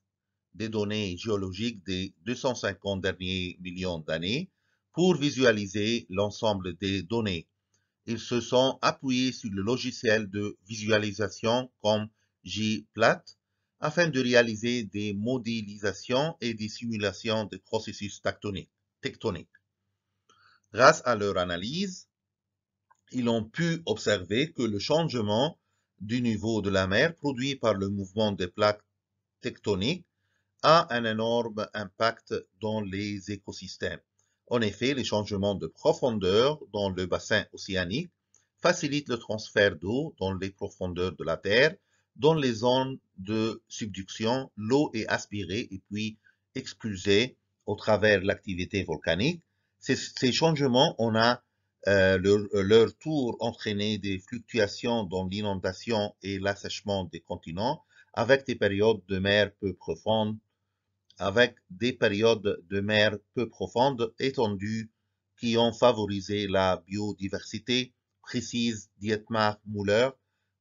des données géologiques des 250 derniers millions d'années pour visualiser l'ensemble des données. Ils se sont appuyés sur le logiciel de visualisation comme JPLAT afin de réaliser des modélisations et des simulations de processus tectoniques. Grâce à leur analyse, ils ont pu observer que le changement du niveau de la mer produit par le mouvement des plaques tectoniques a un énorme impact dans les écosystèmes. En effet, les changements de profondeur dans le bassin océanique facilitent le transfert d'eau dans les profondeurs de la Terre. Dans les zones de subduction, l'eau est aspirée et puis expulsée au travers de l'activité volcanique. Ces changements ont à leur tour entraîné des fluctuations dans l'inondation et l'assèchement des continents, avec des périodes de mer peu profondes étendues qui ont favorisé la biodiversité, précise Dietmar Müller,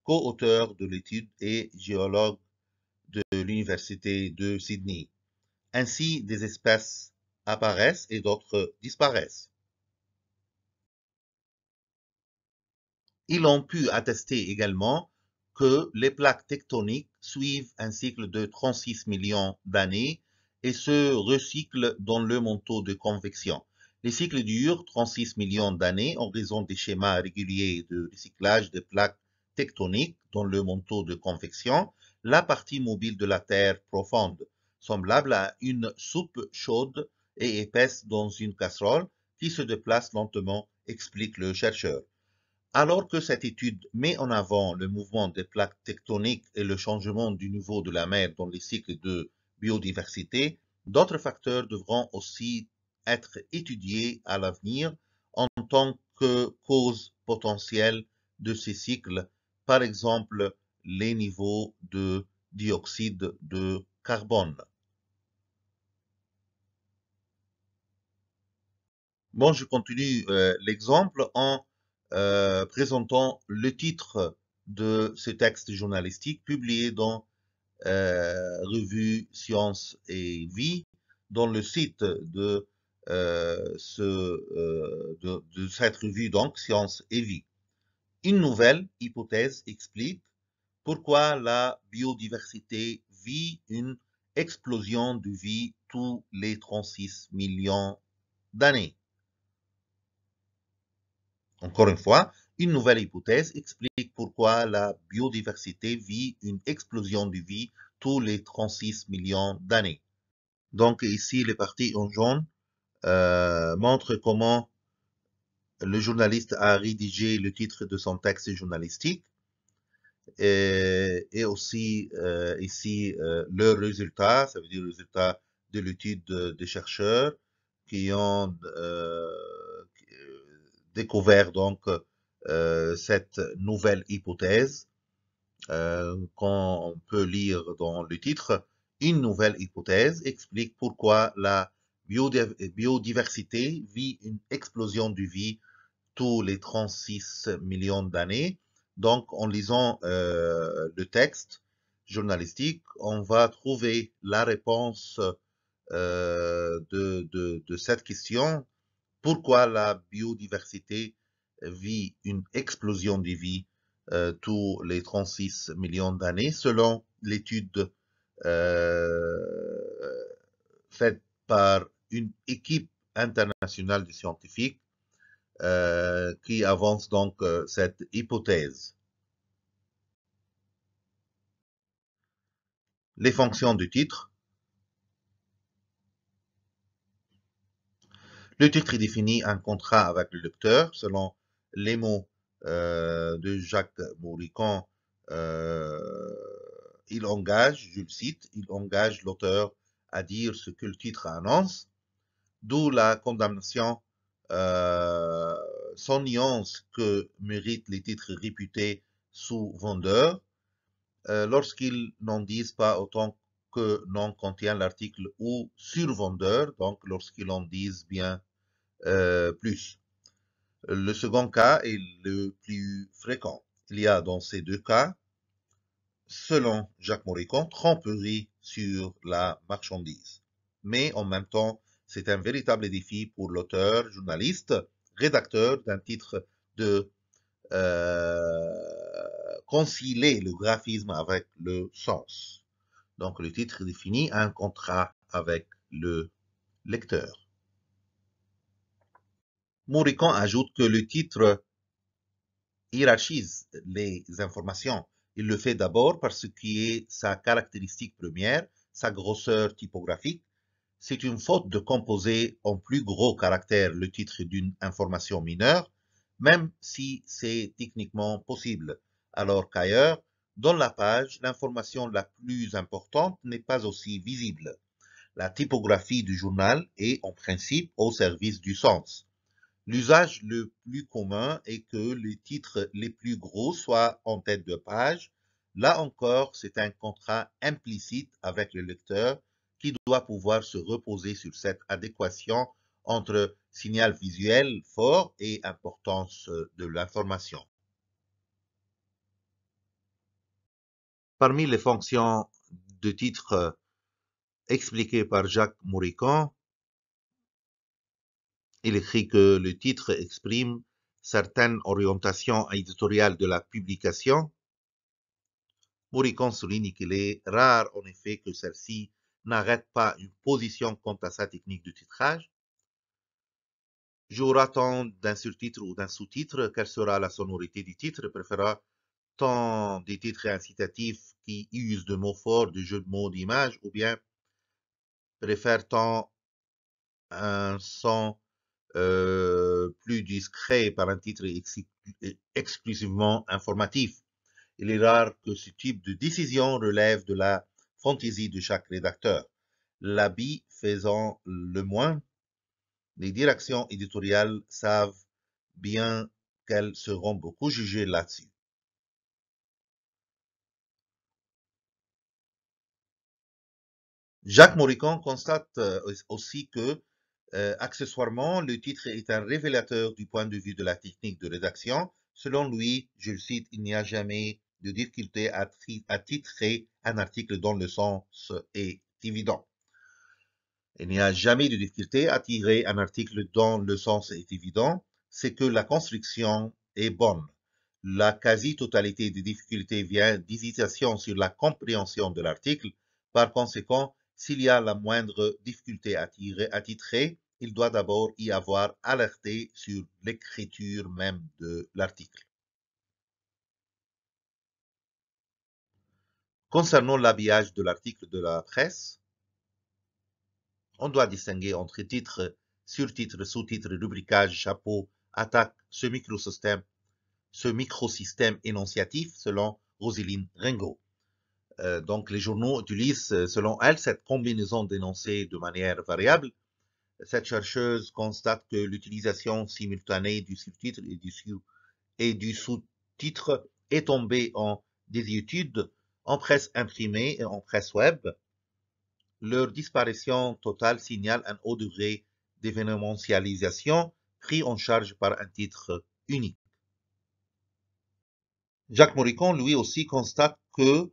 co-auteur de l'étude et géologue de l'Université de Sydney. Ainsi, des espèces apparaissent et d'autres disparaissent. Ils ont pu attester également que les plaques tectoniques suivent un cycle de 36 millions d'années et se recyclent dans le manteau de convection. Les cycles durent 36 millions d'années en raison des schémas réguliers de recyclage des plaques tectoniques dans le manteau de convection, la partie mobile de la Terre profonde, semblable à une soupe chaude et épaisse dans une casserole qui se déplace lentement, explique le chercheur. Alors que cette étude met en avant le mouvement des plaques tectoniques et le changement du niveau de la mer dans les cycles de biodiversité, d'autres facteurs devront aussi être étudiés à l'avenir en tant que cause potentielle de ces cycles, par exemple les niveaux de dioxyde de carbone. Bon, je continue l'exemple en présentant le titre de ce texte journalistique publié dans revue Science et Vie, dans le site de cette revue, donc Science et Vie. Une nouvelle hypothèse explique pourquoi la biodiversité vit une explosion de vie tous les 36 millions d'années. Encore une fois, une nouvelle hypothèse explique pourquoi la biodiversité vit une explosion de vie tous les 36 millions d'années. Donc ici, les parties en jaune montrent comment le journaliste a rédigé le titre de son texte journalistique et aussi ici le résultat, ça veut dire le résultat de l'étude des chercheurs qui ont découvert donc cette nouvelle hypothèse qu'on peut lire dans le titre. Une nouvelle hypothèse explique pourquoi la biodiversité vit une explosion de vie tous les 36 millions d'années. Donc, en lisant le texte journalistique, on va trouver la réponse de cette question. Pourquoi la biodiversité vit une explosion de vie tous les 36 millions d'années, selon l'étude faite par une équipe internationale de scientifiques qui avance donc cette hypothèse. Les fonctions du titre. Le titre définit un contrat avec le lecteur selon les mots de Jacques Mourican. Il engage, je le cite, il engage l'auteur à dire ce que le titre annonce, d'où la condamnation sans nuance que méritent les titres réputés sous-vendeurs lorsqu'ils n'en disent pas autant que n'en contient l'article ou survendeur, donc lorsqu'ils en disent bien plus. Le second cas est le plus fréquent. Il y a dans ces deux cas, selon Jacques Moricon, tromperie sur la marchandise. Mais en même temps, c'est un véritable défi pour l'auteur, journaliste, rédacteur d'un titre de concilier le graphisme avec le sens. Donc le titre définit un contrat avec le lecteur. Moricon ajoute que le titre hiérarchise les informations. Il le fait d'abord par ce qui est sa caractéristique première, sa grosseur typographique. C'est une faute de composer en plus gros caractère le titre d'une information mineure, même si c'est techniquement possible, alors qu'ailleurs, dans la page, l'information la plus importante n'est pas aussi visible. La typographie du journal est en principe au service du sens. L'usage le plus commun est que les titres les plus gros soient en tête de page. Là encore, c'est un contrat implicite avec le lecteur qui doit pouvoir se reposer sur cette adéquation entre signal visuel fort et importance de l'information. Parmi les fonctions de titre expliquées par Jacques Mourican, il écrit que le titre exprime certaines orientations éditoriales de la publication. Moricon souligne qu'il est rare en effet que celle-ci n'arrête pas une position quant à sa technique de titrage. Jouera-t-on d'un surtitre ou d'un sous-titre? Quelle sera la sonorité du titre? Préférera-t-on des titres incitatifs qui usent de mots forts, de jeux de mots, d'images, ou bien préfère-t-on un son plus discret par un titre exclusivement informatif? Il est rare que ce type de décision relève de la fantaisie de chaque rédacteur. L'habit faisant le moins, les directions éditoriales savent bien qu'elles seront beaucoup jugées là-dessus. Jacques Moricon constate aussi que, accessoirement, le titre est un révélateur du point de vue de la technique de rédaction. Selon lui, je le cite, il n'y a jamais de difficulté à titrer un article dont le sens est évident. Il n'y a jamais de difficulté à tirer un article dont le sens est évident, c'est que la construction est bonne. La quasi-totalité des difficultés vient d'hésitation sur la compréhension de l'article. Par conséquent, s'il y a la moindre difficulté à titrer, il doit d'abord y avoir alerté sur l'écriture même de l'article. Concernant l'habillage de l'article de la presse, on doit distinguer entre titre, surtitre, sous-titre, rubricage, chapeau, attaque, ce microsystème énonciatif selon Roselyne Ringot. Donc les journaux utilisent selon elle cette combinaison d'énoncés de manière variable. Cette chercheuse constate que l'utilisation simultanée du surtitre et du sous-titre est tombée en désuétude en presse imprimée et en presse web. Leur disparition totale signale un haut degré d'événementialisation pris en charge par un titre unique. Jacques Moricon, lui aussi, constate que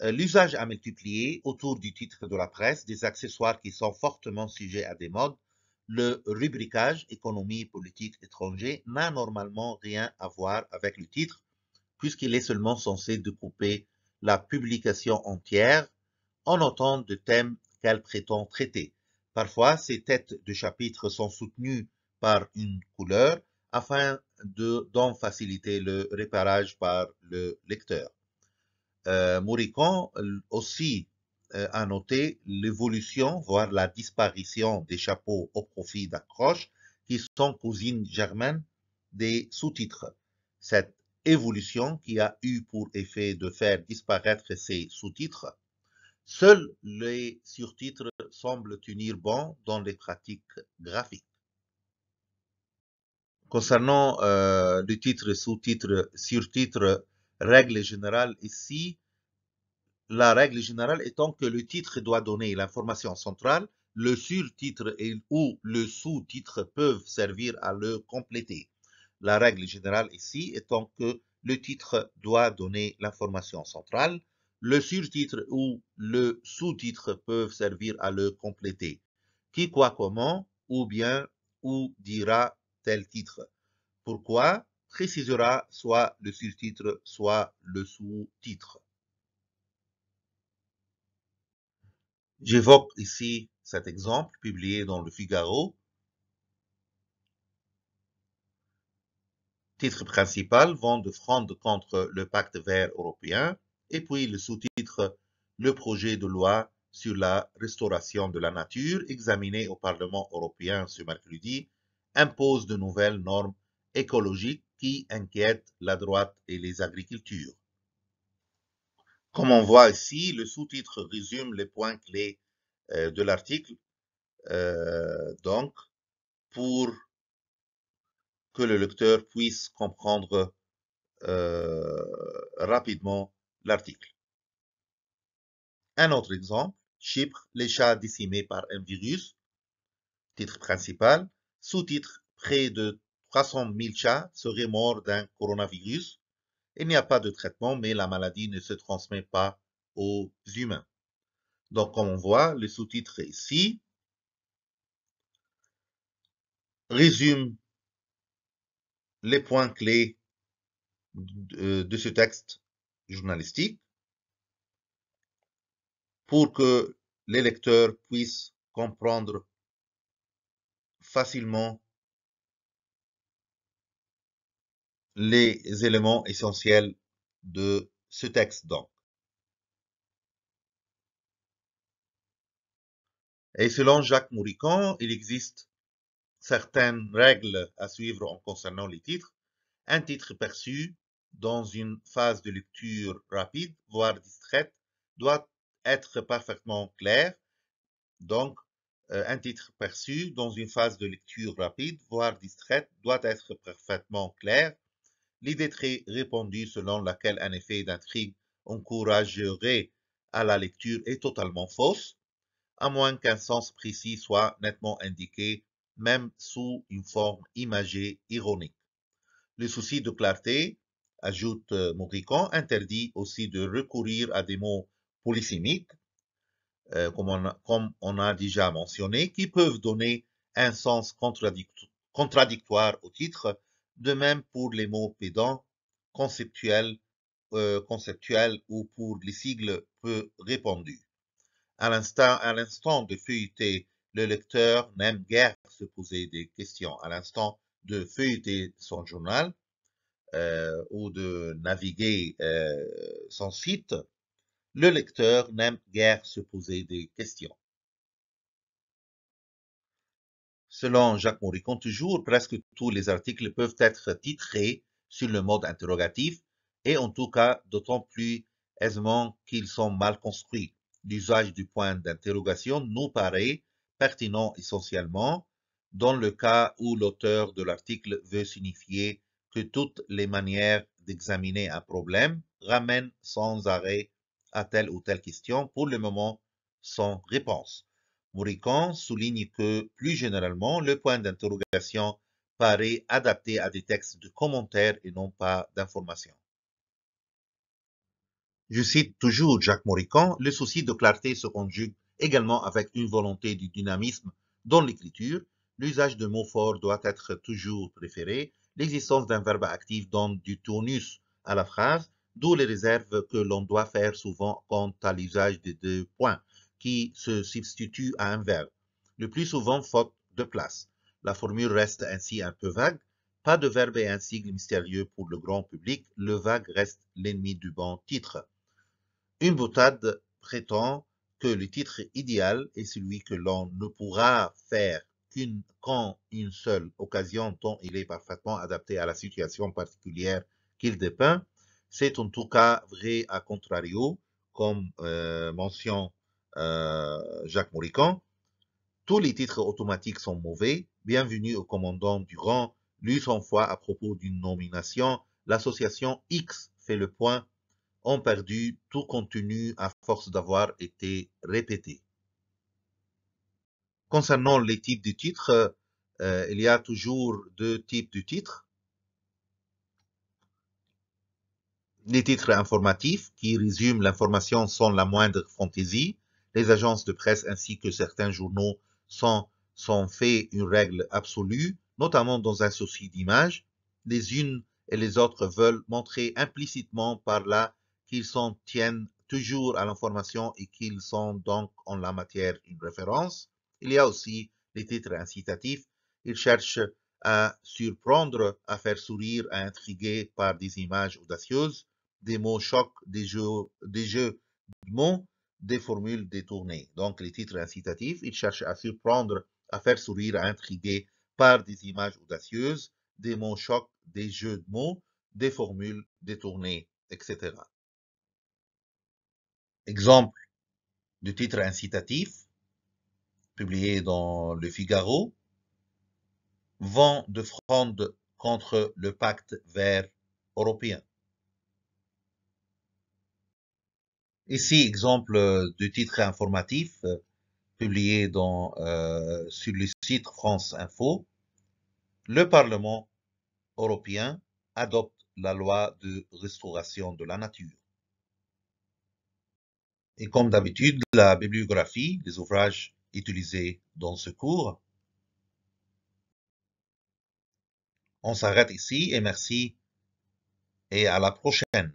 l'usage a multiplié autour du titre de la presse des accessoires qui sont fortement sujets à des modes. Le rubricage économie, politique, étranger n'a normalement rien à voir avec le titre, puisqu'il est seulement censé découper la publication entière en autant de thèmes qu'elle prétend traiter. Parfois, ces têtes de chapitre sont soutenues par une couleur afin d'en faciliter le repérage par le lecteur. Moricon aussi a noté l'évolution, voire la disparition des chapeaux au profit d'accroches qui sont cousines germaines des sous-titres. Cette évolution qui a eu pour effet de faire disparaître ces sous-titres, seuls les surtitres semblent tenir bon dans les pratiques graphiques. Concernant le titre, sous-titre, surtitre, règle générale ici, la règle générale étant que le titre doit donner l'information centrale, le surtitre ou le sous-titre peuvent servir à le compléter. La règle générale ici étant que le titre doit donner l'information centrale, le surtitre ou le sous-titre peuvent servir à le compléter. Qui, quoi, comment, ou bien, où dira tel titre. Pourquoi précisera soit le surtitre, soit le sous-titre. J'évoque ici cet exemple publié dans le Figaro. Titre principal, vent de fronde contre le pacte vert européen, et puis le sous-titre, le projet de loi sur la restauration de la nature, examiné au Parlement européen ce mercredi, impose de nouvelles normes écologiques qui inquiètent la droite et les agricultures. Comme on voit ici, le sous-titre résume les points clés de l'article. Donc, pour que le lecteur puisse comprendre rapidement l'article. Un autre exemple, Chypre, les chats décimés par un virus, titre principal, sous-titre, près de 300 000 chats seraient morts d'un coronavirus. Il n'y a pas de traitement, mais la maladie ne se transmet pas aux humains. Donc, comme on voit, le sous-titre ici résume les points clés de ce texte journalistique pour que les lecteurs puissent comprendre facilement les éléments essentiels de ce texte. Donc. Et selon Jacques Moricon, il existe certaines règles à suivre en concernant les titres. Un titre perçu dans une phase de lecture rapide, voire distraite, doit être parfaitement clair. Donc, un titre perçu dans une phase de lecture rapide, voire distraite, doit être parfaitement clair. L'idée très répandue selon laquelle un effet d'intrigue encouragerait à la lecture est totalement fausse. à moins qu'un sens précis soit nettement indiqué, même sous une forme imagée ironique. Le souci de clarté, ajoute Moricon, interdit aussi de recourir à des mots polysémiques, comme on a déjà mentionné, qui peuvent donner un sens contradictoire au titre, de même pour les mots pédants, conceptuels, ou pour les sigles peu répandus. À l'instant de feuilleter, le lecteur n'aime guère se poser des questions. À l'instant de feuilleter son journal ou de naviguer son site, le lecteur n'aime guère se poser des questions. Selon Jacques Moricon, toujours, presque tous les articles peuvent être titrés sur le mode interrogatif, et en tout cas d'autant plus aisément qu'ils sont mal construits. L'usage du point d'interrogation nous paraît pertinent essentiellement dans le cas où l'auteur de l'article veut signifier que toutes les manières d'examiner un problème ramènent sans arrêt à telle ou telle question, pour le moment sans réponse. Moricon souligne que, plus généralement, le point d'interrogation paraît adapté à des textes de commentaires et non pas d'information. Je cite toujours Jacques Moricon, le souci de clarté se conjugue également avec une volonté du dynamisme dans l'écriture. L'usage de mots forts doit être toujours préféré. L'existence d'un verbe actif donne du tonus à la phrase, d'où les réserves que l'on doit faire souvent quant à l'usage des deux points, qui se substituent à un verbe. Le plus souvent, faute de place. La formule reste ainsi un peu vague. Pas de verbe et un sigle mystérieux pour le grand public. Le vague reste l'ennemi du bon titre. Une boutade prétend que le titre idéal est celui que l'on ne pourra faire qu'en une seule occasion, tant il est parfaitement adapté à la situation particulière qu'il dépeint. C'est en tout cas vrai à contrario, comme mentionne Jacques Moricon. Tous les titres automatiques sont mauvais. Bienvenue au commandant Durand, lu 100 fois à propos d'une nomination. L'association X fait le point, ont perdu tout contenu à force d'avoir été répétés. Concernant les types de titres, il y a toujours deux types de titres. Les titres informatifs qui résument l'information sans la moindre fantaisie. Les agences de presse ainsi que certains journaux sont faits une règle absolue, notamment dans un souci d'image. Les unes et les autres veulent montrer implicitement par là qu'ils s'en tiennent toujours à l'information et qu'ils sont donc en la matière une référence. Il y a aussi les titres incitatifs. Ils cherchent à surprendre, à faire sourire, à intriguer par des images audacieuses, des mots chocs, des jeux de mots, des formules détournées. Donc, les titres incitatifs, ils cherchent à surprendre, à faire sourire, à intriguer par des images audacieuses, des mots chocs, des jeux de mots, des formules détournées, etc. Exemple de titre incitatif, publié dans Le Figaro, vent de fronde contre le pacte vert européen. Ici, exemple de titre informatif publié sur le site France Info. Le Parlement européen adopte la loi de restauration de la nature. Et comme d'habitude, la bibliographie des ouvrages utilisés dans ce cours. On s'arrête ici et merci et à la prochaine.